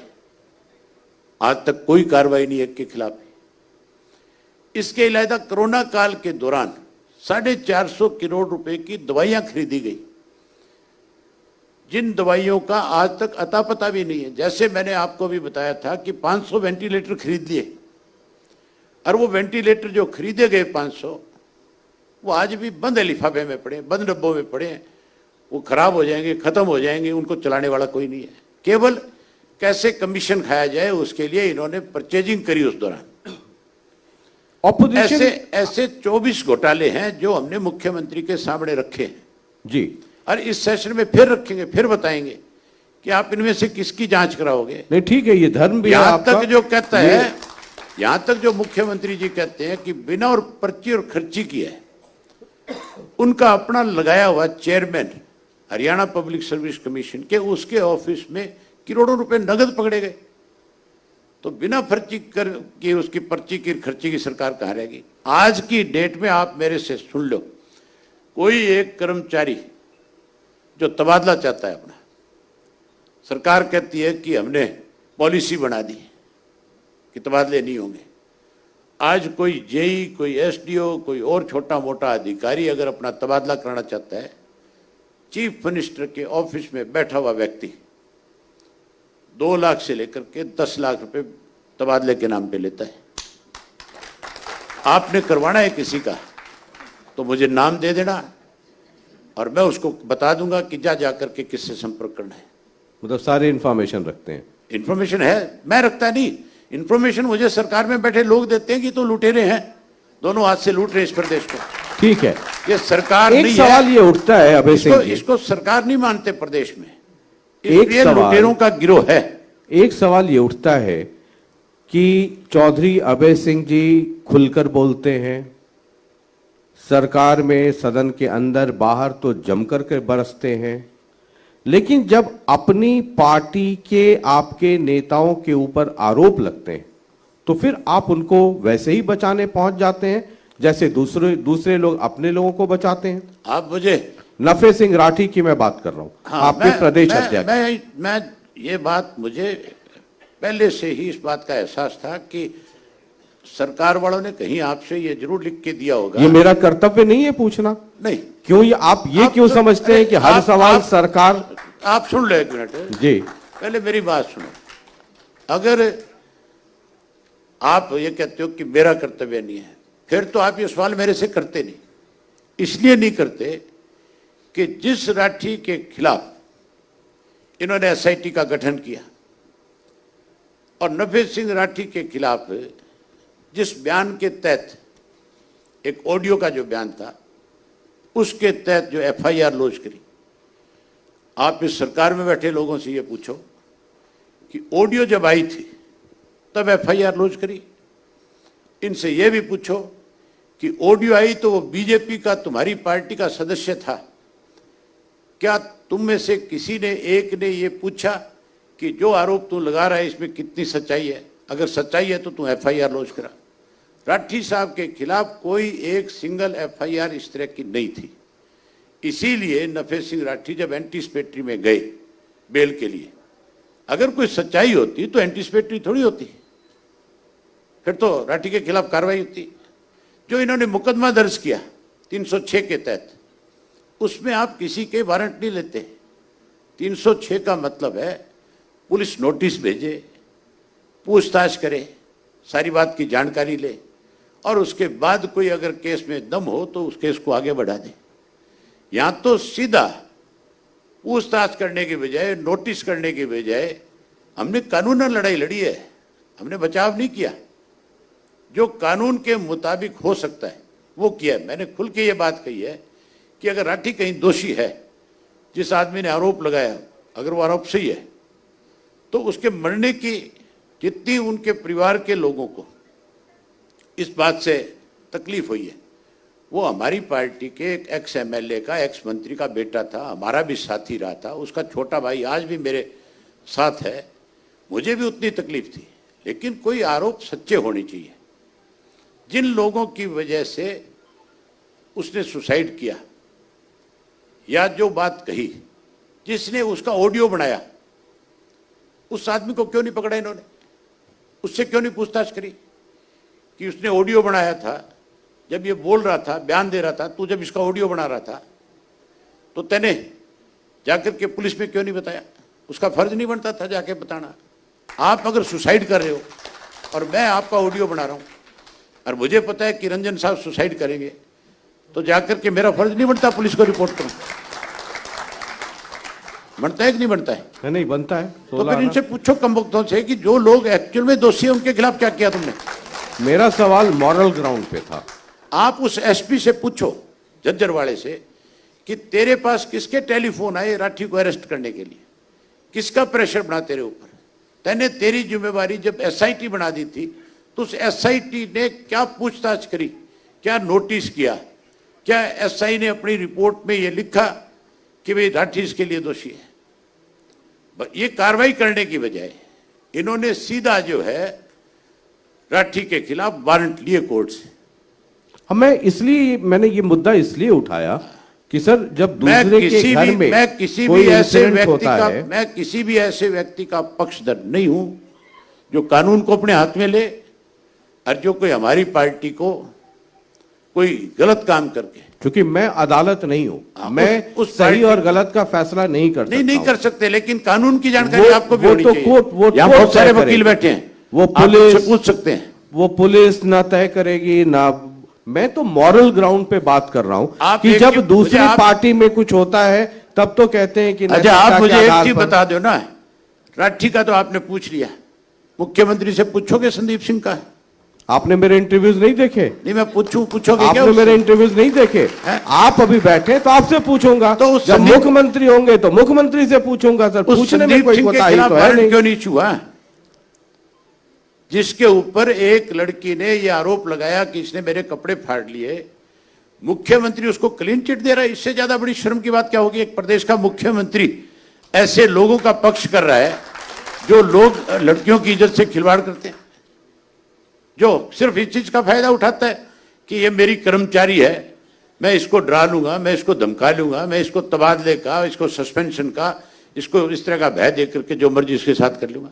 आज तक कोई कार्रवाई नहीं है के खिलाफ। इसके अलावा कोरोना काल के दौरान 450 करोड़ रुपए की दवाइयां खरीदी गई, जिन दवाइयों का आज तक अता पता भी नहीं है। जैसे मैंने आपको भी बताया था कि 500 वेंटिलेटर खरीद लिए, और वो वेंटिलेटर जो खरीदे गए 500, वो आज भी बंद लिफाफे में पड़े, बंद डब्बों में पड़े हैं। वो खराब हो जाएंगे, खत्म हो जाएंगे, उनको चलाने वाला कोई नहीं है। केवल कैसे कमीशन खाया जाए उसके लिए इन्होंने परचेजिंग करी उस दौरान। ऑपोजिशन ऐसे 24 घोटाले हैं जो हमने मुख्यमंत्री के सामने रखे हैं जी, और इस सेशन में फिर रखेंगे, फिर बताएंगे कि आप इनमें से किसकी जांच कराओगे। नहीं ठीक है, ये धर्म भी है यहां आपका। तक जो कहता है, यहां तक जो मुख्यमंत्री जी कहते हैं कि बिना और पर्ची और खर्ची की है, उनका अपना लगाया हुआ chairman Haryana public service commission के, उसके ऑफिस में करोड़ों रुपए नगद पकड़े गए। तो बिना पर्ची कर की उसकी पर्ची की खर्ची की सरकार कहां रहेगी। आज की डेट में आप मेरे से सुन लो, कोई एक कर्मचारी जो तबादला चाहता है अपना, सरकार कहती है कि हमने पॉलिसी बना दी कि तबादले नहीं होंगे। आज कोई जेई, कोई एसडीओ, कोई और छोटा मोटा अधिकारी अगर अपना तबादला कराना चाहता है, चीफ मिनिस्टर के ऑफिस में बैठा हुआ व्यक्ति 2 लाख से लेकर के 10 लाख रुपए तबादले के नाम पे लेता है। आपने करवाना है किसी का तो मुझे नाम दे देना और मैं उसको बता दूंगा कि जा करके किससे संपर्क करना है। मतलब सारे इंफॉर्मेशन रखते हैं। इंफॉर्मेशन है, मैं रखता नहीं, इंफॉर्मेशन मुझे सरकार में बैठे लोग देते हैं कि तो लुटेरे हैं, दोनों हाथ से लूट रहे इस प्रदेश को। ठीक है, ये सरकार एक नहीं सवाल है। ये उठता है अभय सिंह जी, इसको सरकार नहीं मानते प्रदेश में, एक ये सवाल- लुटेरों का गिरोह है। एक सवाल ये उठता है कि चौधरी अभय सिंह जी खुलकर बोलते हैं, सरकार में सदन के अंदर बाहर तो जमकर के बरसते हैं, लेकिन जब अपनी पार्टी के आपके नेताओं के ऊपर आरोप लगते हैं तो फिर आप उनको वैसे ही बचाने पहुंच जाते हैं जैसे दूसरे लोग अपने लोगों को बचाते हैं। आप मुझे नफे सिंह राठी की मैं बात कर रहा हूं, आपके प्रदेश अध्यक्ष। मैं ये बात, मुझे पहले से ही इस बात का एहसास था कि सरकार वालों ने कहीं आपसे ये जरूर लिख के दिया होगा। ये मेरा कर्तव्य नहीं है पूछना। नहीं, क्यों ये आप क्यों समझते हैं कि हर सवाल सरकार। आप सुन लो एक मिनट जी, पहले मेरी बात सुनो। अगर आप ये कहते हो कि मेरा कर्तव्य नहीं है, फिर तो आप ये सवाल मेरे से करते नहीं। इसलिए नहीं करते कि जिस राठी के खिलाफ इन्होंने एसआईटी का गठन किया और नफे सिंह राठी के खिलाफ जिस बयान के तहत एक ऑडियो का जो बयान था उसके तहत जो एफआईआर लॉन्च करी। आप इस सरकार में बैठे लोगों से ये पूछो कि ऑडियो जब आई थी तब एफआईआर लॉन्च करी। इनसे ये भी पूछो कि ऑडियो आई तो वो बीजेपी का, तुम्हारी पार्टी का सदस्य था, क्या तुम में से किसी ने एक ने ये पूछा कि जो आरोप तू लगा रहा है इसमें कितनी सच्चाई है? अगर सच्चाई है तो तू एफआईआर लॉन्च करा। राठी साहब के खिलाफ कोई एक सिंगल एफआईआर इस तरह की नहीं थी। इसीलिए नफे सिंह राठी जब एंटीसिपेटरी में गए बेल के लिए, अगर कोई सच्चाई होती तो एंटीसिपेटरी थोड़ी होती, फिर तो राठी के खिलाफ कार्रवाई होती। जो इन्होंने मुकदमा दर्ज किया 306 के तहत, उसमें आप किसी के वारंट नहीं लेते। 306 का मतलब है पुलिस नोटिस भेजे, पूछताछ करे, सारी बात की जानकारी ले और उसके बाद कोई अगर केस में दम हो तो उस केस को आगे बढ़ा दे। यहां तो सीधा पूछताछ करने के बजाय, नोटिस करने के बजाय हमने कानूनन लड़ाई लड़ी है, हमने बचाव नहीं किया। जो कानून के मुताबिक हो सकता है वो किया है। मैंने खुल के ये बात कही है कि अगर राठी कहीं दोषी है, जिस आदमी ने आरोप लगाया अगर वो आरोप सही है, तो उसके मरने की जितनी उनके परिवार के लोगों को इस बात से तकलीफ हुई है, वो हमारी पार्टी के एक एक्स एमएलए का, एक्स मंत्री का बेटा था, हमारा भी साथी रहा था, उसका छोटा भाई आज भी मेरे साथ है। मुझे भी उतनी तकलीफ थी, लेकिन कोई आरोप सच्चे होने चाहिए। जिन लोगों की वजह से उसने सुसाइड किया या जो बात कही, जिसने उसका ऑडियो बनाया, उस आदमी को क्यों नहीं पकड़ा इन्होंने? उससे क्यों नहीं पूछताछ करी कि उसने ऑडियो बनाया था? जब ये बोल रहा था, बयान दे रहा था, तू जब इसका ऑडियो बना रहा था तो तूने जाकर के पुलिस में क्यों नहीं बताया? उसका फर्ज नहीं बनता था जाके बताना? आप अगर सुसाइड कर रहे हो और मैं आपका ऑडियो बना रहा हूं और मुझे पता है कि रंजन साहब सुसाइड करेंगे, तो जाकर के मेरा फर्ज नहीं बनता पुलिस को रिपोर्ट करूं? बनता है कि नहीं बनता है? नहीं बनता है। तो फिर इनसे पूछो कमबख्तों से कि जो लोग एक्चुअल में दोषी हैं उनके खिलाफ क्या किया तुमने? मेरा सवाल मॉरल ग्राउंड पे था। आप उस एसपी से पूछो, झज्जरवाड़े से, कि तेरे पास किसके टेलीफोन आए राठी को अरेस्ट करने के लिए? किसका प्रेशर बना तेरे ऊपर? तैने तेरी जिम्मेवारी जब एसआईटी बना दी थी तो उस एसआईटी ने क्या पूछताछ करी, क्या नोटिस किया? क्या एसआई ने अपनी रिपोर्ट में यह लिखा कि भाई राठी इसके लिए दोषी है? ये कार्रवाई करने की बजाय इन्होंने सीधा जो है राठी के खिलाफ वारंट लिए कोर्ट से। हमें इसलिए मैंने ये मुद्दा इसलिए उठाया कि सर जब दूसरे के घर में मैं किसी कोई भी ऐसे इंसिडेंट व्यक्ति होता का है, मैं किसी भी ऐसे व्यक्ति का पक्षधर नहीं हूं जो कानून को अपने हाथ में ले और जो कोई हमारी पार्टी को कोई गलत काम करके, क्योंकि मैं अदालत नहीं हूं, मैं उस सही और गलत का फैसला नहीं कर सकता। नहीं कर सकते, लेकिन कानून की जानकारी आपको भी होनी तो चाहिए। वो यहाँ बहुत सारे वकील बैठे हैं, वो आप उनसे पुलिस पूछ सकते हैं। वो पुलिस ना तय करेगी ना। मैं तो मॉरल ग्राउंड पे बात कर रहा हूं कि जब दूसरी पार्टी में कुछ होता है तब तो कहते हैं कि अच्छा, आप मुझे एक चीज बता दो ना, राठी का तो आपने पूछ लिया, मुख्यमंत्री से पूछोगे संदीप सिंह का? आपने मेरे इंटरव्यूज नहीं देखे? नहीं, मैं पूछोगे क्या? आपने मेरे इंटरव्यूज नहीं देखे? आप अभी बैठे तो आपसे पूछूंगा, तो जब मुख्यमंत्री होंगे तो मुख्यमंत्री से पूछूंगा। सर पूछने में कोई कोताही तो है नहीं। क्यों नहीं छुआ? जिसके ऊपर एक लड़की ने यह आरोप लगाया कि इसने मेरे कपड़े फाड़ लिए, मुख्यमंत्री उसको क्लीन चिट दे रहा है। इससे ज्यादा बड़ी शर्म की बात क्या होगी? एक प्रदेश का मुख्यमंत्री ऐसे लोगों का पक्ष कर रहा है जो लोग लड़कियों की इज्जत से खिलवाड़ करते हैं, जो सिर्फ इस चीज का फायदा उठाता है कि ये मेरी कर्मचारी है, मैं इसको डरा लूंगा, मैं इसको धमका लूंगा, मैं इसको तबादले का, इसको सस्पेंशन का, इसको इस तरह का भय दे करके जो मर्जी इसके साथ कर लूंगा।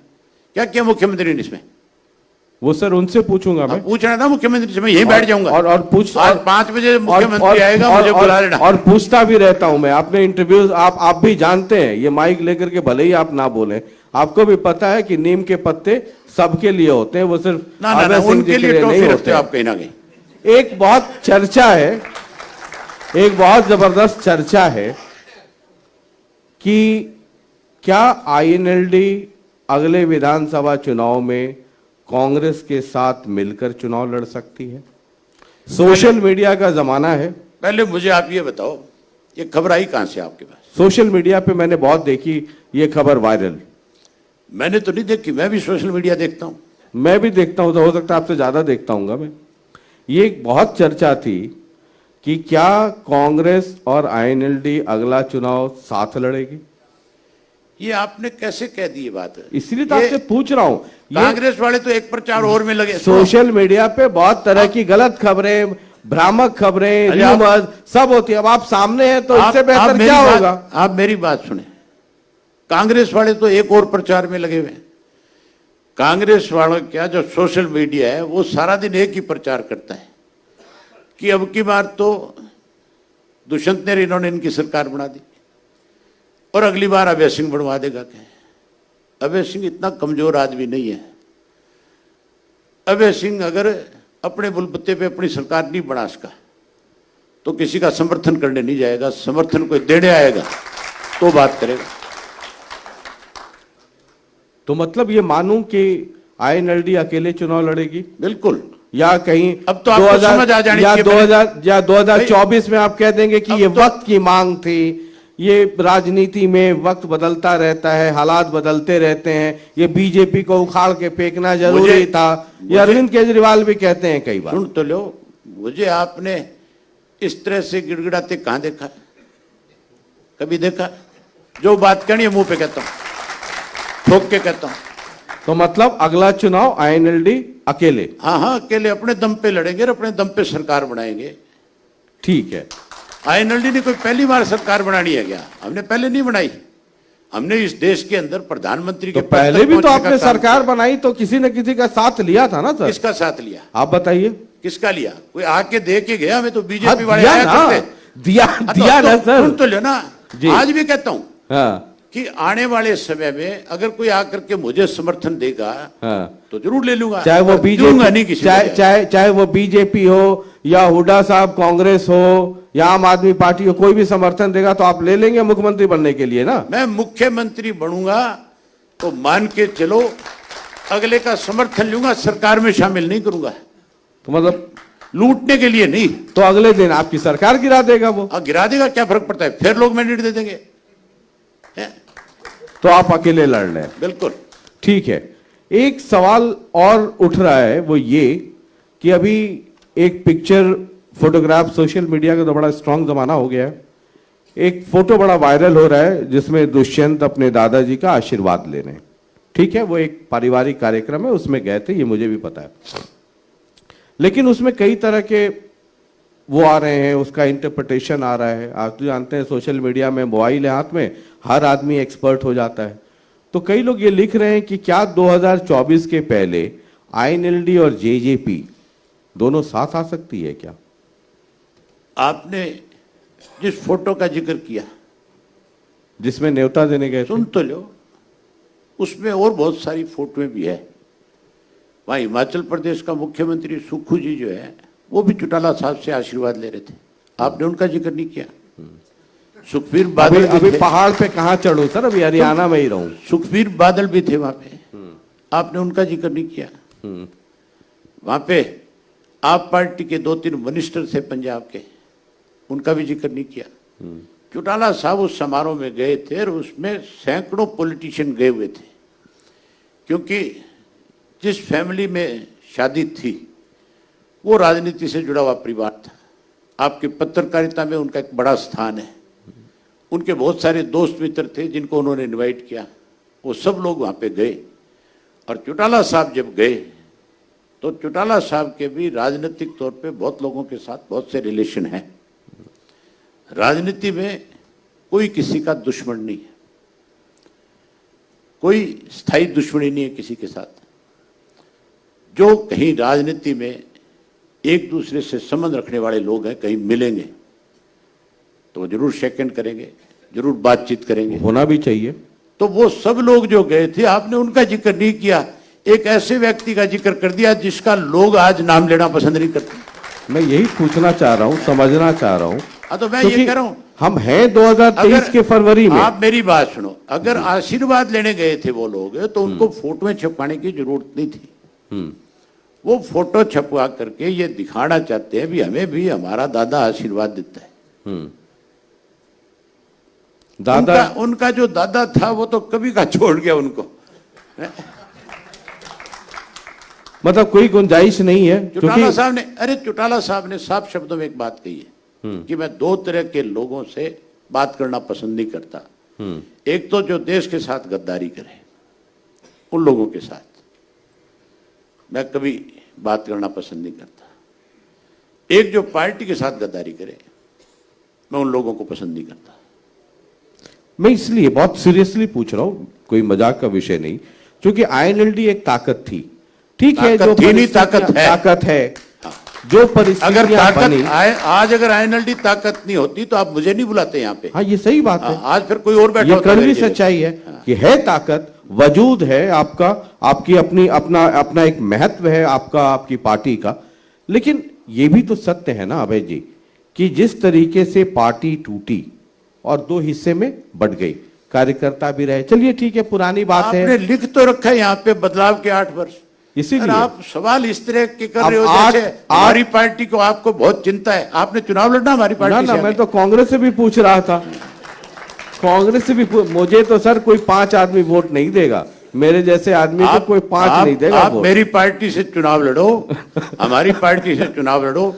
क्या किया मुख्यमंत्री ने इसमें? वो सर उनसे पूछूंगा मैं। पूछना था मुख्यमंत्री से, मैं यहीं बैठ जाऊंगा और पूछ आज 5 बजे मुख्यमंत्री आएगा, मुझे बुला लेना। और पूछता भी रहता हूं मैं। आपने इंटरव्यूज आप भी जानते हैं, ये माइक लेकर के भले ही आप ना बोले, आपको भी पता है कि नीम के पत्ते सबके लिए होते हैं, वो सिर्फ ना उनके लिए नहीं होते। आप कहीं ना कहीं एक बहुत चर्चा है, एक बहुत जबरदस्त चर्चा है कि क्या आईएनएलडी अगले विधानसभा चुनाव में कांग्रेस के साथ मिलकर चुनाव लड़ सकती है? सोशल मीडिया का जमाना है। पहले मुझे आप ये बताओ, ये खबर आई कहां से आपके पास? सोशल मीडिया पे मैंने बहुत देखी ये खबर वायरल। मैंने तो नहीं देखी, मैं भी सोशल मीडिया देखता हूं। मैं भी देखता हूं, तो हो सकता है आपसे ज्यादा देखता हूंगा मैं। ये एक बहुत चर्चा थी कि क्या कांग्रेस और आईएनएलडी अगला चुनाव साथ लड़ेगी। ये आपने कैसे कह दी ये बात? इसलिए तो आपसे पूछ रहा हूं। कांग्रेस वाले तो एक प्रचार और में लगे। सोशल मीडिया पे बहुत तरह की गलत खबरें, भ्रामक खबरें, र्यूमर्स सब होती है। अब आप सामने हैं तो इससे बेहतर क्या होगा? आप मेरी बात सुने, कांग्रेस वाले तो एक और प्रचार में लगे हुए हैं। कांग्रेस वालों क्या जो सोशल मीडिया है वो सारा दिन एक ही प्रचार करता है कि अब की बार तो दुष्यंत ने इन्होंने इनकी सरकार बना दी और अगली बार अभय सिंह बनवा देगा। क्या अभय सिंह इतना कमजोर आदमी नहीं है। अभय सिंह अगर अपने बुलबुत्ते पे अपनी सरकार नहीं बना सका तो किसी का समर्थन करने नहीं जाएगा, समर्थन कोई देने आएगा तो बात करेगा। तो मतलब ये मानूं कि आईएनएलडी अकेले चुनाव लड़ेगी? बिल्कुल। या कहीं अब तो आपको समझ आ जानी चाहिए। 2024 में आप कह देंगे कि ये वक्त की मांग थी। ये राजनीति में वक्त बदलता रहता है, हालात बदलते रहते हैं। ये बीजेपी को उखाड़ के फेंकना जरूरी था। ये अरविंद केजरीवाल भी कहते हैं कई बार। सुन तो लो, मुझे आपने इस तरह से गिड़गिड़ाते कहां देखा? कभी देखा? जो बात करनी है मुंह पे कहता हूं, ठोक के कहता हूं। तो मतलब अगला चुनाव आईएनएलडी अकेले? हाँ, अकेले अपने दम पे लड़ेंगे और अपने दम पे सरकार बनाएंगे। ठीक है। आईएनएलडी ने कोई पहली बार सरकार बनानी है क्या? हमने पहले नहीं बनाई। हमने इस देश के अंदर प्रधानमंत्री के पहले भी तो आपने सरकार बनाई तो किसी न किसी का साथ लिया था ना सर? किसका साथ लिया आप बताइए? किसका लिया? कोई आके दे के गया? हमें तो बीजेपी वाले आया करते। दिया ना सर। सुन तो लो ना, आज भी कहता हूं कि आने वाले समय में अगर कोई आकर के मुझे समर्थन देगा तो जरूर ले लूंगा। चाहे वो बीजेपी, चाहे वो बीजेपी हो या हुड्डा साहब कांग्रेस हो या आम आदमी पार्टी हो, कोई भी समर्थन देगा तो आप ले लेंगे मुख्यमंत्री बनने के लिए ना? मैं मुख्यमंत्री बनूंगा तो मान के चलो अगले का समर्थन लूंगा, सरकार में शामिल नहीं करूंगा। तो मतलब लूटने के लिए नहीं। तो अगले दिन आपकी सरकार गिरा देगा वो? गिरा देगा, क्या फर्क पड़ता है? फिर लोग मैंडेट दे देंगे। तो आप अकेले लड़ रहे हैं? बिल्कुल ठीक है। एक सवाल और उठ रहा है, वो ये कि अभी एक पिक्चर फोटोग्राफ सोशल मीडिया का तो बड़ा स्ट्रांग जमाना हो गया है। एक फोटो बड़ा वायरल हो रहा है जिसमें दुष्यंत अपने दादाजी का आशीर्वाद ले रहे हैं। ठीक है, वो एक पारिवारिक कार्यक्रम है, उसमें गए थे, ये मुझे भी पता है। लेकिन उसमें कई तरह के वो आ रहे हैं, उसका इंटरप्रिटेशन आ रहा है। आप तो जानते हैं सोशल मीडिया में मोबाइल है हाथ में, हर आदमी एक्सपर्ट हो जाता है। तो कई लोग ये लिख रहे हैं कि क्या 2024 के पहले आईएनएलडी और जेजेपी दोनों साथ आ सकती है क्या? आपने जिस फोटो का जिक्र किया जिसमें न्योता देने गए, सुन तो लो, उसमें और बहुत सारी फोटोएं भी है। वहां हिमाचल प्रदेश का मुख्यमंत्री सुक्खू जी जो है वो भी चौटाला साहब से आशीर्वाद ले रहे थे, आपने उनका जिक्र नहीं किया। सुखबीर बादल अभी पहाड़ पे कहां चढ़ू सर, अभी हरियाणा में ही रहूं। सुखबीर बादल भी थे वहां पे, आपने उनका जिक्र नहीं किया। वहां पे आप पार्टी के 2-3 मिनिस्टर थे पंजाब के, उनका भी जिक्र नहीं किया। चौटाला साहब उस समारोह में गए थे और उसमें सैकड़ों पॉलिटिशियन गए हुए थे, क्योंकि जिस फैमिली में शादी थी वो राजनीति से जुड़ा हुआ परिवार था। आपकी पत्रकारिता में उनका एक बड़ा स्थान है। उनके बहुत सारे दोस्त मित्र थे जिनको उन्होंने इनवाइट किया, वो सब लोग वहां पे गए। और चौटाला साहब जब गए तो चौटाला साहब के भी राजनीतिक तौर पे बहुत लोगों के साथ बहुत से रिलेशन हैं। राजनीति में कोई किसी का दुश्मन नहीं है, कोई स्थायी दुश्मनी नहीं है किसी के साथ। जो कहीं राजनीति में एक दूसरे से संबंध रखने वाले लोग हैं, कहीं मिलेंगे तो जरूर शेक हैंड करेंगे, जरूर बातचीत करेंगे, होना भी चाहिए। तो वो सब लोग जो गए थे आपने उनका जिक्र नहीं किया, एक ऐसे व्यक्ति का जिक्र कर दिया जिसका लोग आज नाम लेना पसंद नहीं करते। मैं यही पूछना चाह रहा हूं, समझना चाह रहा हूं। तो मैं ये कह रहा हूं, हम हैं 2023 के फरवरी में। आप मेरी बात सुनो, अगर आशीर्वाद लेने गए थे वो लोग तो उनको फोटोएं छपवाने की जरूरत नहीं थी। वो फोटो छपवा करके ये दिखाना चाहते हैं भी हमें भी हमारा दादा आशीर्वाद देता है। दादा उनका जो दादा था वो तो कभी का छोड़ गया उनको। मतलब कोई गुंजाइश नहीं है चौटाला साहब ने, अरे चौटाला साहब ने साफ शब्दों में एक बात कही है कि मैं दो तरह के लोगों से बात करना पसंद नहीं करता। एक तो जो देश के साथ गद्दारी करे, उन लोगों के साथ मैं कभी बात करना पसंद नहीं करता। एक जो पार्टी के साथ गद्दारी करे, मैं उन लोगों को पसंद नहीं करता। मैं इसलिए बहुत सीरियसली पूछ रहा हूं, कोई मजाक का विषय नहीं, क्योंकि आईएनएलडी एक ताकत थी, ठीक है, जो ताकत है जो परिस्थितियां अगर ताकत बनी। आज अगर आईएनएलडी ताकत नहीं होती तो आप मुझे नहीं बुलाते यहाँ पे। हाँ, ये सही बात है। आज फिर कोई और बैठा ये होता कड़वी सच्चाई है कि है ताकत, वजूद है आपका, आपकी अपना एक महत्व है आपका, आपकी पार्टी का। लेकिन ये भी तो सत्य है ना अभय जी कि जिस तरीके से पार्टी टूटी और दो हिस्से में बट गई, कार्यकर्ता भी रहे, चलिए ठीक है, पुरानी बात है। आपने लिख तो रखा है यहाँ पे बदलाव के 8 वर्ष, इसीलिए आप सवाल इस तरह के कर रहे हो जैसे हमारी पार्टी को आपको बहुत चिंता है। आपने चुनाव लड़ना हमारी पार्टी से? मैं तो कांग्रेस से भी पूछ रहा था, कांग्रेस से भी मुझे तो सर कोई 5 आदमी वोट नहीं देगा, मेरे जैसे आदमी को कोई 5 नहीं देगा। आप मेरी पार्टी से चुनाव लड़ो, हमारी पार्टी से चुनाव लड़ो।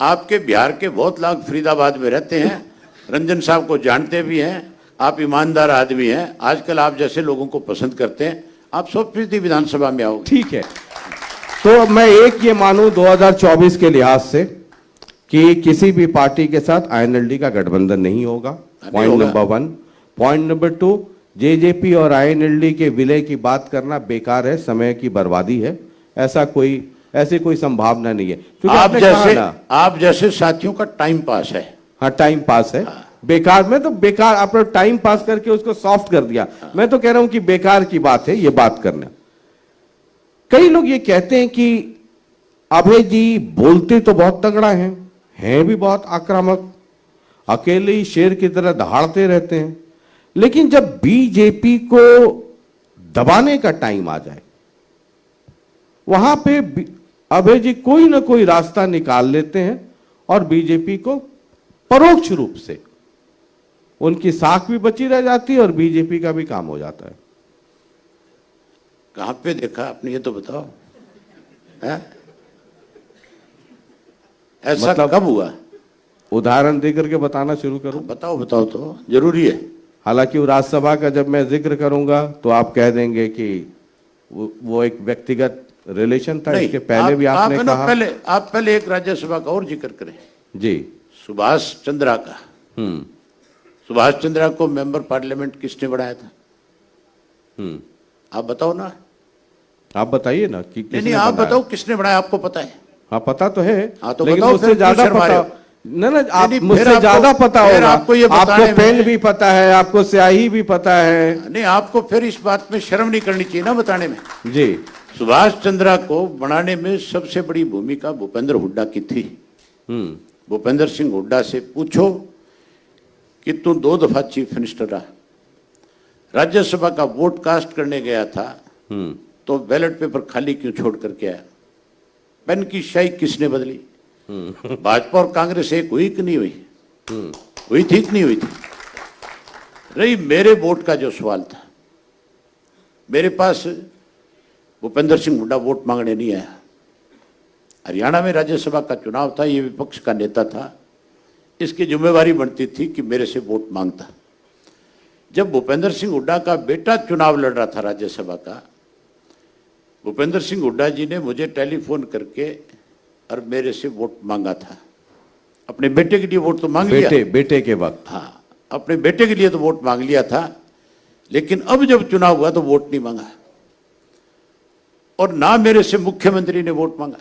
आपके बिहार के बहुत लोग फरीदाबाद में रहते हैं, रंजन साहब को जानते भी हैं, आप ईमानदार आदमी हैं, आजकल आप जैसे लोगों को पसंद करते हैं, आप 100% विधानसभा में आओगे। ठीक है, तो मैं एक ये मानूं 2024 के लिहाज से कि किसी भी पार्टी के साथ आईएनएलडी का गठबंधन नहीं होगा, point number 1। Point number 2, JJP और आईएनएलडी के विलय की बात करना बेकार है, समय की बर्बादी है, ऐसी कोई संभावना नहीं है। आप जैसे साथियों का टाइम पास है। हाँ, टाइम पास है। बेकार, मैं तो बेकार अपना टाइम पास करके उसको सॉफ्ट कर दिया। मैं तो कह रहा हूं कि बेकार की बात है ये बात करना। कई लोग ये कहते हैं कि अभय जी बोलते तो बहुत तगड़ा हैं भी बहुत आक्रामक, अकेले ही शेर की तरह दहाड़ते रहते हैं, लेकिन जब बीजेपी को दबाने का टाइम आ जाए वहां पे अभय जी कोई ना कोई रास्ता निकाल लेते हैं और बीजेपी को परोक्ष रूप से उनकी साख भी बची रह जाती है और बीजेपी का भी काम हो जाता है। कहां पे देखा आपने, ये तो बताओ है? ऐसा मतलब कब हुआ? उदाहरण देकर के बताना शुरू करूं? बताओ तो जरूरी है। हालांकि वो राज्यसभा का जब मैं जिक्र करूंगा तो आप कह देंगे कि वो एक व्यक्तिगत रिलेशन था, इसके पहले भी आपने कहा। आप पहले एक राज्यसभा का और जिक्र करें जी, सुभाष चंद्रा का। सुभाष चंद्रा को मेंबर पार्लियामेंट किसने बनाया था? आप बताओ ना। आप बताइए ना कि नहीं, आप बताओ किसने बनाया, आपको पता है? हाँ, पता तो है। हाँ, तो लेकिन मुझसे ज्यादा पता ना, आप मुझसे ज्यादा पता होगा। आपको पेन भी पता है, आपको स्याही भी पता है। नहीं, आपको फिर इस बात में शर्म नहीं करनी चाहिए ना बताने में। जी, सुभाष चंद्रा को बनाने में सबसे बड़ी भूमिका भूपेंद्र हुड्डा की थी। भूपेंद्र सिंह हुड्डा से पूछो कि तू 2 दफा चीफ मिनिस्टर रहा, राज्यसभा का वोट कास्ट करने गया था तो बैलेट पेपर खाली क्यों छोड़ करके आया? पेन की शाही किसने बदली? भाजपा और कांग्रेस एक हुई कि नहीं हुई? हुई थी कि नहीं हुई थी? रही मेरे वोट का जो सवाल था, मेरे पास भूपेंद्र सिंह हुड्डा वोट मांगने नहीं आया। हरियाणा में राज्यसभा का चुनाव था, ये विपक्ष का नेता था, इसकी जिम्मेवारी बनती थी कि मेरे से वोट मांगता। जब भूपेंद्र सिंह हुड्डा का बेटा चुनाव लड़ रहा था राज्यसभा का, भूपेंद्र सिंह हुड्डा जी ने मुझे टेलीफोन करके और मेरे से वोट मांगा था। अपने बेटे के लिए वोट तो मांग लिया, बेटे के वक्त। हाँ, अपने बेटे के लिए तो वोट मांग लिया था, लेकिन अब जब चुनाव हुआ तो वोट नहीं मांगा। और ना मेरे से मुख्यमंत्री ने वोट मांगा,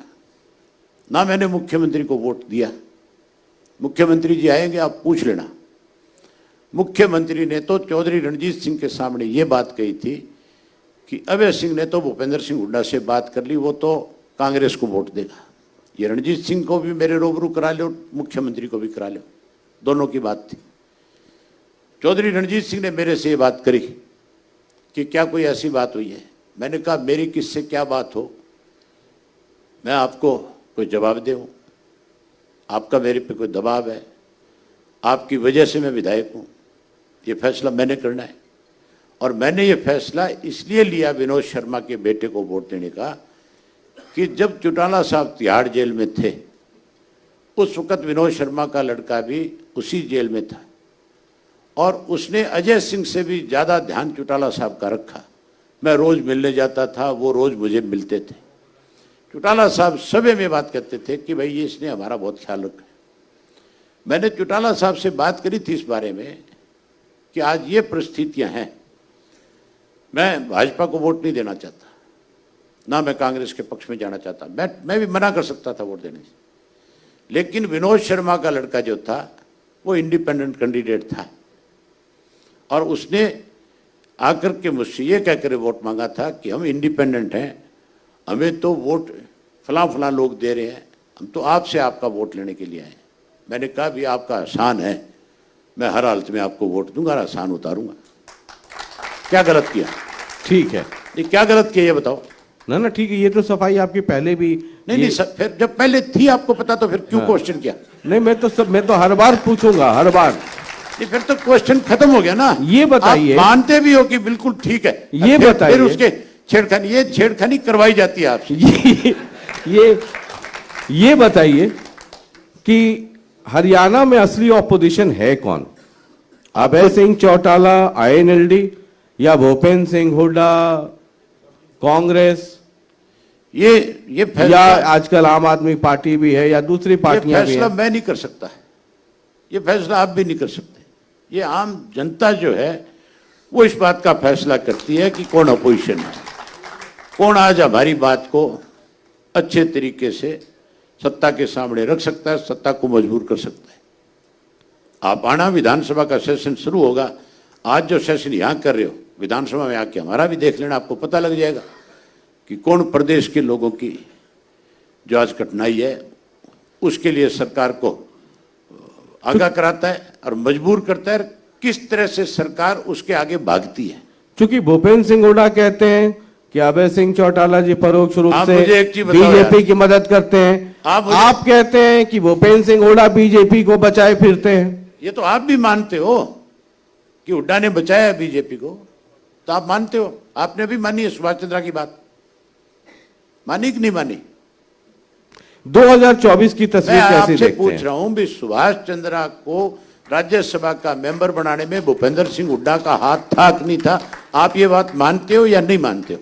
ना मैंने मुख्यमंत्री को वोट दिया। मुख्यमंत्री जी आएंगे, आप पूछ लेना। मुख्यमंत्री ने तो चौधरी रणजीत सिंह के सामने ये बात कही थी कि अभय सिंह ने तो भूपेंद्र सिंह हुड्डा से बात कर ली, वो तो कांग्रेस को वोट देगा। ये रणजीत सिंह को भी मेरे रूबरू करा लो, मुख्यमंत्री को भी करा लो, दोनों की बात थी। चौधरी रणजीत सिंह ने मेरे से ये बात करी कि क्या कोई ऐसी बात हुई है? मैंने कहा मेरी किससे क्या बात हो, मैं आपको कोई जवाब दूं, आपका मेरे पे कोई दबाव है, आपकी वजह से मैं विधायक हूं, ये फैसला मैंने करना है। और मैंने ये फैसला इसलिए लिया विनोद शर्मा के बेटे को वोट देने का कि जब चौटाला साहब तिहाड़ जेल में थे उस वक्त विनोद शर्मा का लड़का भी उसी जेल में था और उसने अजय सिंह से भी ज़्यादा ध्यान चौटाला साहब का रखा। मैं रोज़ मिलने जाता था, वो रोज़ मुझे मिलते थे। चौटाला साहब सभी में बात करते थे कि भाई ये इसने हमारा बहुत ख्याल रखा है। मैंने चौटाला साहब से बात करी थी इस बारे में कि आज ये परिस्थितियां हैं, मैं भाजपा को वोट नहीं देना चाहता, ना मैं कांग्रेस के पक्ष में जाना चाहता, मैं भी मना कर सकता था वोट देने से, लेकिन विनोद शर्मा का लड़का जो था वो इंडिपेंडेंट कैंडिडेट था और उसने आकर के मुझसे ये कहकर वोट मांगा था कि हम इंडिपेंडेंट हैं, हमें तो वोट फलां लोग दे रहे हैं, हम तो आपसे आपका वोट लेने के लिए आए। मैंने कहा भी आपका एहसान है, मैं हर हालत में आपको वोट दूंगा, एहसान उतारूंगा। क्या गलत किया? ठीक है, ये क्या गलत किया ये बताओ। ना ना ठीक है, ये तो सफाई आपकी पहले भी नहीं फिर जब पहले थी आपको पता तो फिर क्यों क्वेश्चन किया? नहीं, मैं तो हर बार पूछूंगा, हर बार। नहीं फिर तो क्वेश्चन खत्म हो गया ना। ये बताइए, आप मानते भी हो कि बिल्कुल ठीक है, ये बताइए, फिर उसके छेड़खानी करवाई जाती है आपसे। ये बताइए कि हरियाणा में असली ऑपोजिशन है कौन? अभय सिंह चौटाला INLD या भूपेंद्र सिंह हुड्डा कांग्रेस, ये फैसला या आजकल आम आदमी पार्टी भी है या दूसरी पार्टियां भी हैं? फैसला मैं नहीं कर सकता, ये फैसला आप भी नहीं कर सकते। ये आम जनता जो है वो इस बात का फैसला करती है कि कौन अपोजिशन है, कौन आज हमारी बात को अच्छे तरीके से सत्ता के सामने रख सकता है, सत्ता को मजबूर कर सकता है। आप आना, विधानसभा का सेशन शुरू होगा, आज जो सेशन यहाँ कर रहे हो विधानसभा में आके हमारा भी देख लेना, आपको पता लग जाएगा कि कौन प्रदेश के लोगों की जो आज कठिनाई है उसके लिए सरकार को आगाह कराता है और मजबूर करता है, किस तरह से सरकार उसके आगे भागती है। क्योंकि भूपेंद्र सिंह हुड्डा कहते हैं कि अभय सिंह चौटाला जी परोक्ष रूप से बीजेपी की मदद करते हैं, आप कहते हैं कि भूपेंद्र सिंह हुड्डा बीजेपी को बचाए फिरते हैं। ये तो आप भी मानते हो कि हुड्डा ने बचाया बीजेपी को, तो आप मानते हो, आपने भी मानी है सुभाष चंद्रा की बात, मानी कि नहीं मानी? 2024 की तस्वीर कैसे देखते हैं? पूछ रहा हूं भी सुभाष चंद्रा को राज्यसभा का मेंबर बनाने में भूपेंद्र सिंह हुड्डा का हाथ था कि नहीं था? आप ये बात मानते हो या नहीं मानते हो?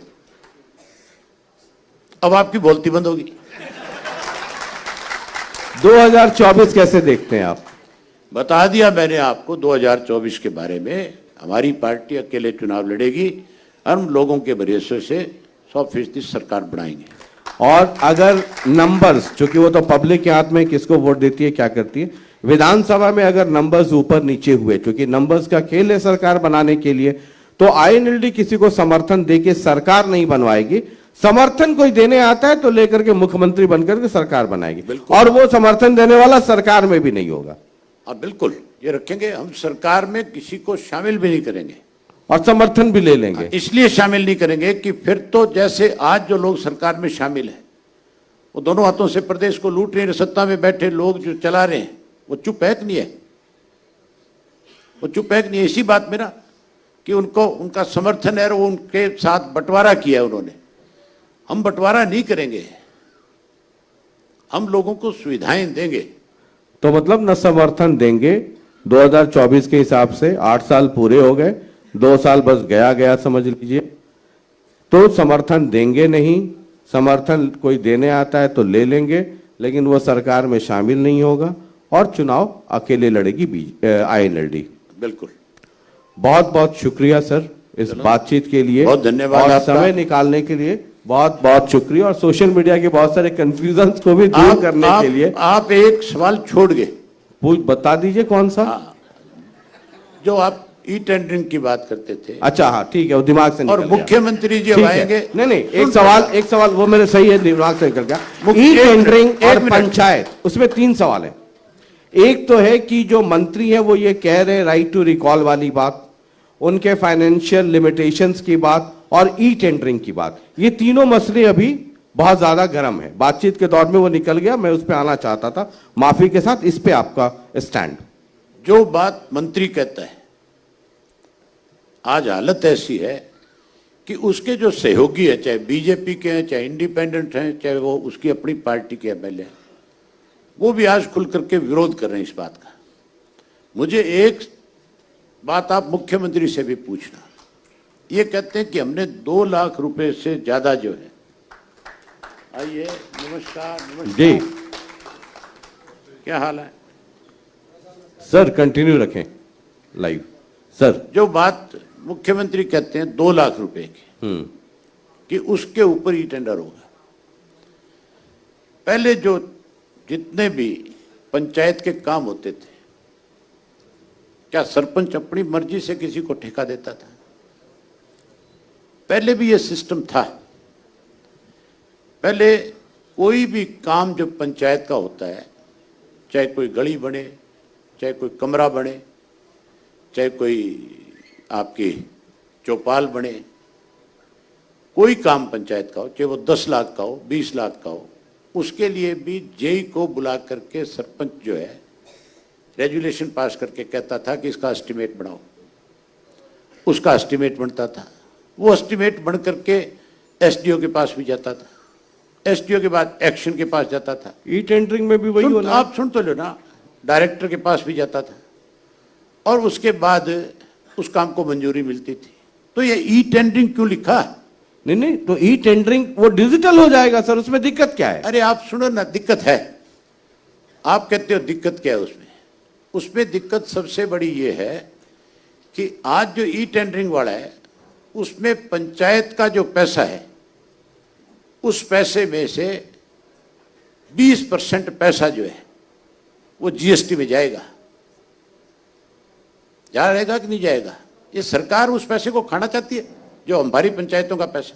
अब आपकी बोलती बंद होगी। 2024 कैसे देखते हैं आप? बता दिया मैंने आपको 2024 के बारे में। हमारी पार्टी अकेले चुनाव लड़ेगी, हम लोगों के भरोसे से 100% सरकार बनाएंगे। और अगर नंबर्स, चूंकि वो तो पब्लिक के हाथ में किसको वोट देती है क्या करती है, विधानसभा में अगर नंबर्स ऊपर नीचे हुए, क्योंकि नंबर्स का खेल है सरकार बनाने के लिए, तो INLD किसी को समर्थन देके सरकार नहीं बनवाएगी। समर्थन कोई देने आता है तो लेकर के मुख्यमंत्री बनकर के सरकार बनाएगी, और वो समर्थन देने वाला सरकार में भी नहीं होगा। बिल्कुल ये रखेंगे, हम सरकार में किसी को शामिल भी नहीं करेंगे और समर्थन भी ले लेंगे। इसलिए शामिल नहीं करेंगे कि फिर तो जैसे आज जो लोग सरकार में शामिल हैं वो दोनों हाथों से प्रदेश को लूट रहे हैं, सत्ता में बैठे लोग जो चला रहे हैं वो चुप है कि नहीं है? वो चुप है कि नहीं है? इसी बात में ना कि उनको उनका समर्थन है और वो उनके साथ बंटवारा किया उन्होंने। हम बंटवारा नहीं करेंगे, हम लोगों को सुविधाएं देंगे। तो मतलब न समर्थन देंगे। 2024 के हिसाब से 8 साल पूरे हो गए, 2 साल बस गया समझ लीजिए, तो समर्थन देंगे नहीं। समर्थन कोई देने आता है तो ले लेंगे, लेकिन वो सरकार में शामिल नहीं होगा और चुनाव अकेले लड़ेगी INLD। बिल्कुल। बहुत बहुत शुक्रिया सर इस बातचीत के लिए, बहुत धन्यवाद। और समय निकालने के लिए बहुत बहुत शुक्रिया, और सोशल मीडिया के बहुत सारे कंफ्यूजन को भी दूर करने के लिए। आप एक सवाल छोड़ गए, बता दीजिए कौन सा? जो आप टेंडरिंग की बात करते थे। अच्छा हाँ ठीक है, वो दिमाग से निकल और मुख्यमंत्री जी आएंगे। नहीं एक सवाल वो मेरे सही है, दिमाग से निकल गया। टेंडरिंग और पंचायत, उसमें 3 सवाल है। एक तो है कि जो मंत्री है वो ये कह रहे हैं राइट टू रिकॉल वाली बात, उनके फाइनेंशियल लिमिटेशंस की बात और टेंडरिंग की बात, ये तीनों मसले अभी बहुत ज्यादा गर्म है। बातचीत के दौर में वो निकल गया, मैं उस पर आना चाहता था, माफी के साथ। इस पे आपका स्टैंड? जो बात मंत्री कहता है, आज हालत ऐसी है कि उसके जो सहयोगी है, चाहे बीजेपी के हैं, चाहे इंडिपेंडेंट हैं, चाहे वो उसकी अपनी पार्टी के एमएलए हैं, वो भी आज खुल करके विरोध कर रहे हैं इस बात का। मुझे एक बात आप मुख्यमंत्री से भी पूछना, ये कहते हैं कि हमने 2 लाख रुपए से ज्यादा जो है, आइए, नमस्कार नमस्कार जी क्या हाल है सर, कंटिन्यू रखें लाइव सर। जो बात मुख्यमंत्री कहते हैं 2 लाख रुपए की, कि उसके ऊपर ही टेंडर होगा। पहले जो जितने भी पंचायत के काम होते थे, क्या सरपंच अपनी मर्जी से किसी को ठेका देता था? पहले भी यह सिस्टम था। पहले कोई भी काम जो पंचायत का होता है, चाहे कोई गली बने, चाहे कोई कमरा बने, चाहे कोई आपकी चौपाल बने, कोई काम पंचायत का हो, चाहे वो 10 लाख का हो, 20 लाख का हो, उसके लिए भी जेई को बुला करके सरपंच जो है रेजुलेशन पास करके कहता था कि इसका एस्टीमेट बनाओ। उसका एस्टीमेट बनता था, वो एस्टीमेट बन करके एसडीओ के पास भी जाता था, एसडीओ के बाद एक्शन के पास जाता था। ई टेंडरिंग में भी वही होना, आप सुन तो लो ना, डायरेक्टर के पास भी जाता था, और उसके बाद उस काम को मंजूरी मिलती थी। तो ये ई टेंडरिंग क्यों लिखा? नहीं नहीं, तो ई टेंडरिंग वो डिजिटल हो जाएगा सर, उसमें दिक्कत क्या है? अरे आप सुनो ना, दिक्कत है। आप कहते हो दिक्कत क्या है उसमें? उसमें दिक्कत सबसे बड़ी ये है कि आज जो ई टेंडरिंग वाला है, उसमें पंचायत का जो पैसा है, उस पैसे में से 20% पैसा जो है वो जीएसटी में जाएगा। जाएगा कि नहीं जाएगा? ये सरकार उस पैसे को खाना चाहती है, जो हमारी पंचायतों का पैसा।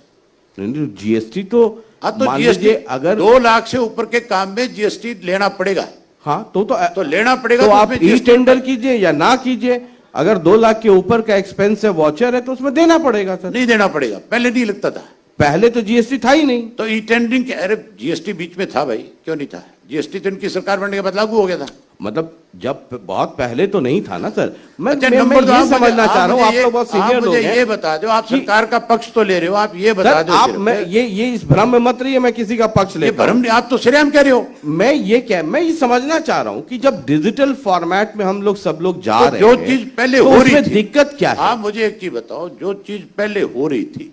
नहीं, जीएसटी तो तो जीएसटी अगर 2 लाख से ऊपर के काम में जीएसटी लेना पड़ेगा। हाँ तो लेना पड़ेगा। तो आप ई टेंडर कीजिए या ना कीजिए, अगर 2 लाख के ऊपर का एक्सपेंस है, वॉचर है, तो उसमें देना पड़ेगा सर। नहीं देना पड़ेगा, पहले नहीं लगता था। पहले तो जीएसटी था ही नहीं। तो ई टेंडरिंग के, अरे जीएसटी बीच में था भाई, क्यों नहीं था? जीएसटी तो इनकी सरकार बनने के बाद लागू हो गया था। मतलब जब बहुत पहले तो नहीं था ना सर। मैं अच्छा, मैं नंबर ये समझना चाह रहा हूँ, आप लोग बहुत सीनियर लोग हैं। ये बता दो, आप सरकार का पक्ष तो ले रहे हो, आप ये बता दो। आप मैं ये इस भ्रम में मत रहिए, मैं किसी का पक्ष ले भ्रम नहीं, आप तो सरेआम कह रहे हो। मैं ये समझना चाह रहा हूँ कि जब डिजिटल फॉर्मेट में हम लोग सब लोग जा रहे हैं, जो चीज पहले हो रही थी, दिक्कत क्या है? आप मुझे एक चीज बताओ, जो चीज पहले हो रही थी,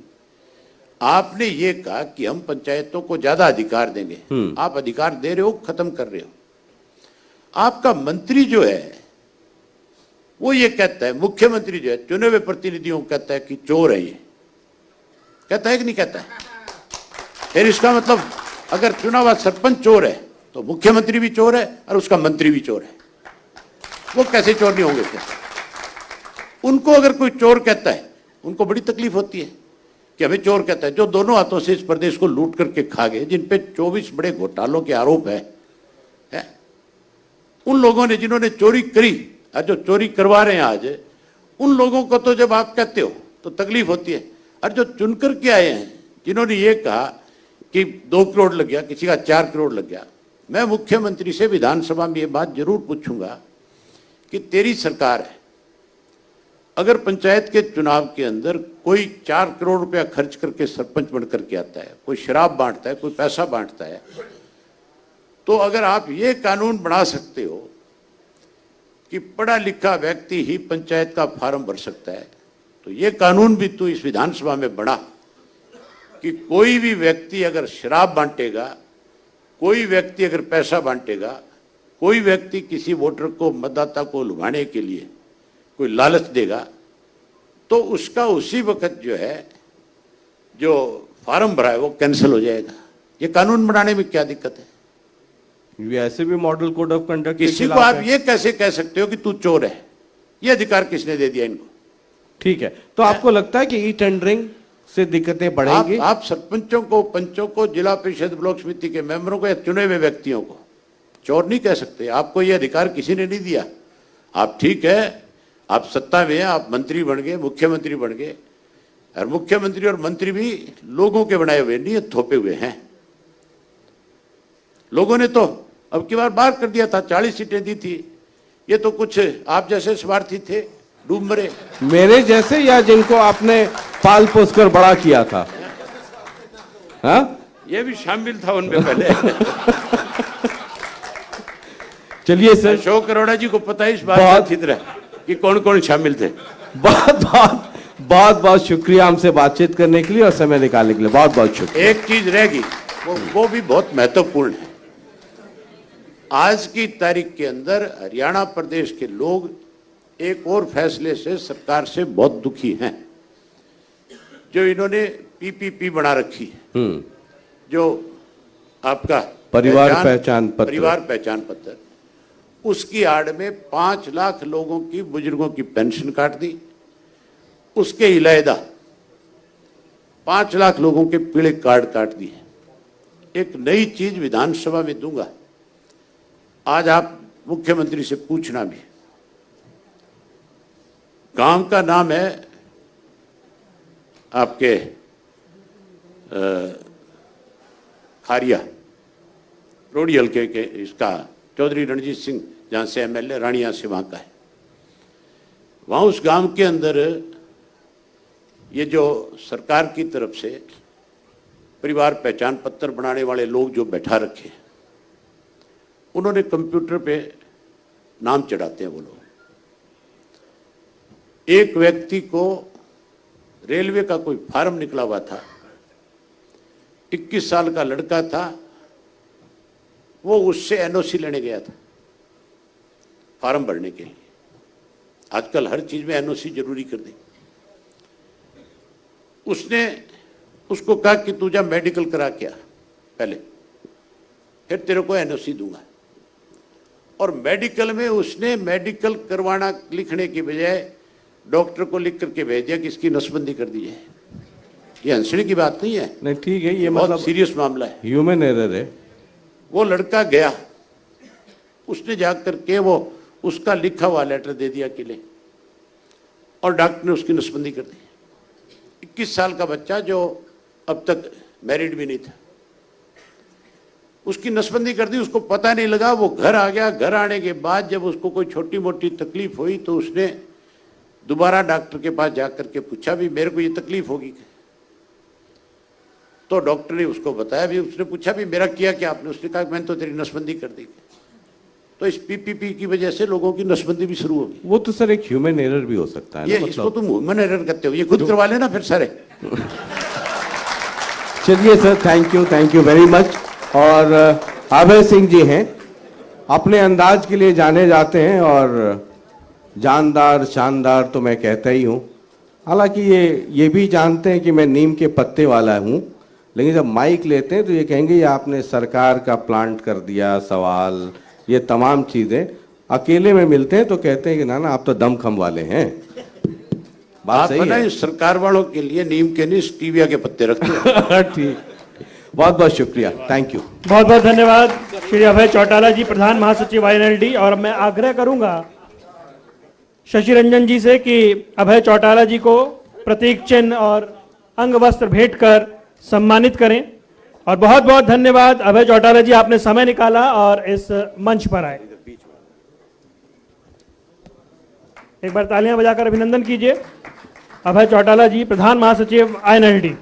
आपने ये कहा कि हम पंचायतों को ज्यादा अधिकार देंगे। आप अधिकार दे रहे हो, खत्म कर रहे हो। आपका मंत्री जो है वो ये कहता है, मुख्यमंत्री जो है चुने हुए प्रतिनिधियों को कहता है कि चोर है ये। कहता है कि नहीं कहता है? फिर इसका मतलब अगर चुना हुआ सरपंच चोर है तो मुख्यमंत्री भी चोर है और उसका मंत्री भी चोर है। वो कैसे चोर नहीं होंगे फिर? उनको अगर कोई चोर कहता है, उनको बड़ी तकलीफ होती है कि हमें चोर कहता है। जो दोनों हाथों से इस प्रदेश को लूट करके खा गए, जिन पे 24 बड़े घोटालों के आरोप है, उन लोगों ने जिन्होंने चोरी करी और जो चोरी करवा रहे हैं आज, उन लोगों को तो जब आप कहते हो तो तकलीफ होती है। और जो चुनकर के आए हैं, जिन्होंने ये कहा कि 2 करोड़ लग गया, किसी का 4 करोड़ लग गया, मैं मुख्यमंत्री से विधानसभा में ये बात जरूर पूछूंगा कि तेरी सरकार है, अगर पंचायत के चुनाव के अंदर कोई 4 करोड़ रुपया खर्च करके सरपंच बन करके आता है, कोई शराब बांटता है, कोई पैसा बांटता है, तो अगर आप ये कानून बना सकते हो कि पढ़ा लिखा व्यक्ति ही पंचायत का फॉर्म भर सकता है, तो ये कानून भी तू इस विधानसभा में बना कि कोई भी व्यक्ति अगर शराब बांटेगा, कोई व्यक्ति अगर पैसा बांटेगा, कोई व्यक्ति किसी वोटर को, मतदाता को लुभाने के लिए कोई लालच देगा, तो उसका उसी वक्त जो है, जो फॉर्म भरा है वो कैंसिल हो जाएगा। ये कानून बनाने में क्या दिक्कत है? ये ऐसे भी मॉडल कोड ऑफ कंडक्ट किसी को आप ये कैसे कह सकते हो कि तू चोर है? ये अधिकार किसने दे दिया इनको? ठीक है, तो आपको लगता है कि ई टेंडरिंग से दिक्कतें बढ़ेंगी? आप सरपंचों को, पंचों को, जिला परिषद, ब्लॉक समिति के मेंबरों को या चुने हुए व्यक्तियों को चोर नहीं कह सकते। आपको ये अधिकार किसी ने नहीं दिया। आप ठीक है, आप सत्ता में हैं, आप मंत्री बन गए, मुख्यमंत्री बन गए, और मुख्यमंत्री और मंत्री भी लोगों के बनाए हुए नहीं, थोपे हुए हैं। लोगों ने तो अब की बार बाहर कर दिया था, 40 सीटें दी थी। ये तो कुछ आप जैसे स्वार्थी थे, डूब मरे। मेरे जैसे या जिनको आपने पाल पोस कर बड़ा किया था? हाँ, ये भी शामिल था उनमें पहले। चलिए सर, अशोक अरोड़ा जी को पता है इस बात बहुत- का चित्र कि कौन कौन शामिल थे। बहुत बहुत बहुत बहुत शुक्रिया हमसे बातचीत करने के लिए और समय निकालने के लिए। बहुत बहुत शुक्रिया। एक चीज रहेगी, वो भी बहुत महत्वपूर्ण है। आज की तारीख के अंदर हरियाणा प्रदेश के लोग एक और फैसले से सरकार से बहुत दुखी हैं, जो इन्होंने पीपीपी बना रखी है, जो आपका परिवार पहचान पत्र। परिवार पहचान पत्र, उसकी आड़ में 5 लाख लोगों की, बुजुर्गों की पेंशन काट दी। उसके इलायदा 5 लाख लोगों के पीले कार्ड काट दिए। एक नई चीज विधानसभा में दूंगा, आज आप मुख्यमंत्री से पूछना भी। गांव का नाम है आपके खारिया, रोडी हल्के के, इसका चौधरी रणजीत सिंह जहां से एमएलए, रानिया से वहां का है। वहां उस गांव के अंदर ये जो सरकार की तरफ से परिवार पहचान पत्र बनाने वाले लोग जो बैठा रखे हैं, उन्होंने कंप्यूटर पे नाम चढ़ाते हैं वो लोग। एक व्यक्ति को रेलवे का कोई फार्म निकला हुआ था, 21 साल का लड़का था, वो उससे एनओसी लेने गया था फार्म भरने के लिए। आजकल हर चीज में एनओसी जरूरी कर दी। उसने उसको कहा कि तू जा मेडिकल करा के आ पहले, फिर तेरे को एनओसी दूंगा। और मेडिकल में उसने मेडिकल करवाना लिखने की बजाय डॉक्टर को लिख करके भेज दिया कि इसकी नसबंदी कर दी जाए। ये हंसने की बात नहीं है, नहीं ठीक है, ये बहुत मतलब सीरियस मामला है। ह्यूमन एरर है। वो लड़का गया, उसने जाकर के वो उसका लिखा हुआ लेटर दे दिया कि ले, और डॉक्टर ने उसकी नसबंदी कर दी। 21 साल का बच्चा जो अब तक मैरिड भी नहीं था, उसकी नसबंदी कर दी। उसको पता नहीं लगा, वो घर आ गया। घर आने के बाद जब उसको कोई छोटी मोटी तकलीफ हुई तो उसने दोबारा डॉक्टर के पास जाकर के पूछा भी मेरे को ये तकलीफ होगी, तो डॉक्टर ने उसको बताया भी। उसने पूछा भी मेरा किया क्या आपने? उसने कहा मैंने तो तेरी नसबंदी कर दी। तो इस पीपीपी की वजह से लोगों की नसबंदी भी शुरू होगी। वो तो सर एक ह्यूमन एरर भी हो सकता है ये ना, इसको मतलब। तुम ह्यूमन एरर करते हो, ये खुद करवा लेना फिर सारे। चलिए sir, thank you very much. और अभय सिंह जी हैं, अपने अंदाज के लिए जाने जाते हैं और जानदार शानदार तो मैं कहता ही हूँ। हालांकि ये भी जानते हैं कि मैं नीम के पत्ते वाला हूँ, लेकिन जब माइक लेते हैं तो ये कहेंगे ये आपने सरकार का प्लांट कर दिया सवाल, ये तमाम चीजें। अकेले में मिलते हैं तो कहते हैं कि ना ना आप तो दमखम वाले हैं। बात आप सही ना है। इस सरकार वालों के लिए नीम के नहीं स्टीविया के पत्ते रखते हो। ठीक, बहुत बहुत शुक्रिया, थैंक यू। बहुत बहुत धन्यवाद श्री अभय चौटाला जी, प्रधान महासचिव INLD। और मैं आग्रह करूंगा शशि रंजन जी से कि अभय चौटाला जी को प्रतीक चिन्ह और अंग वस्त्र भेंट कर सम्मानित करें। और बहुत बहुत धन्यवाद अभय चौटाला जी, आपने समय निकाला और इस मंच पर आए। एक बार तालियां बजाकर अभिनंदन कीजिए अभय चौटाला जी, प्रधान महासचिव INLD।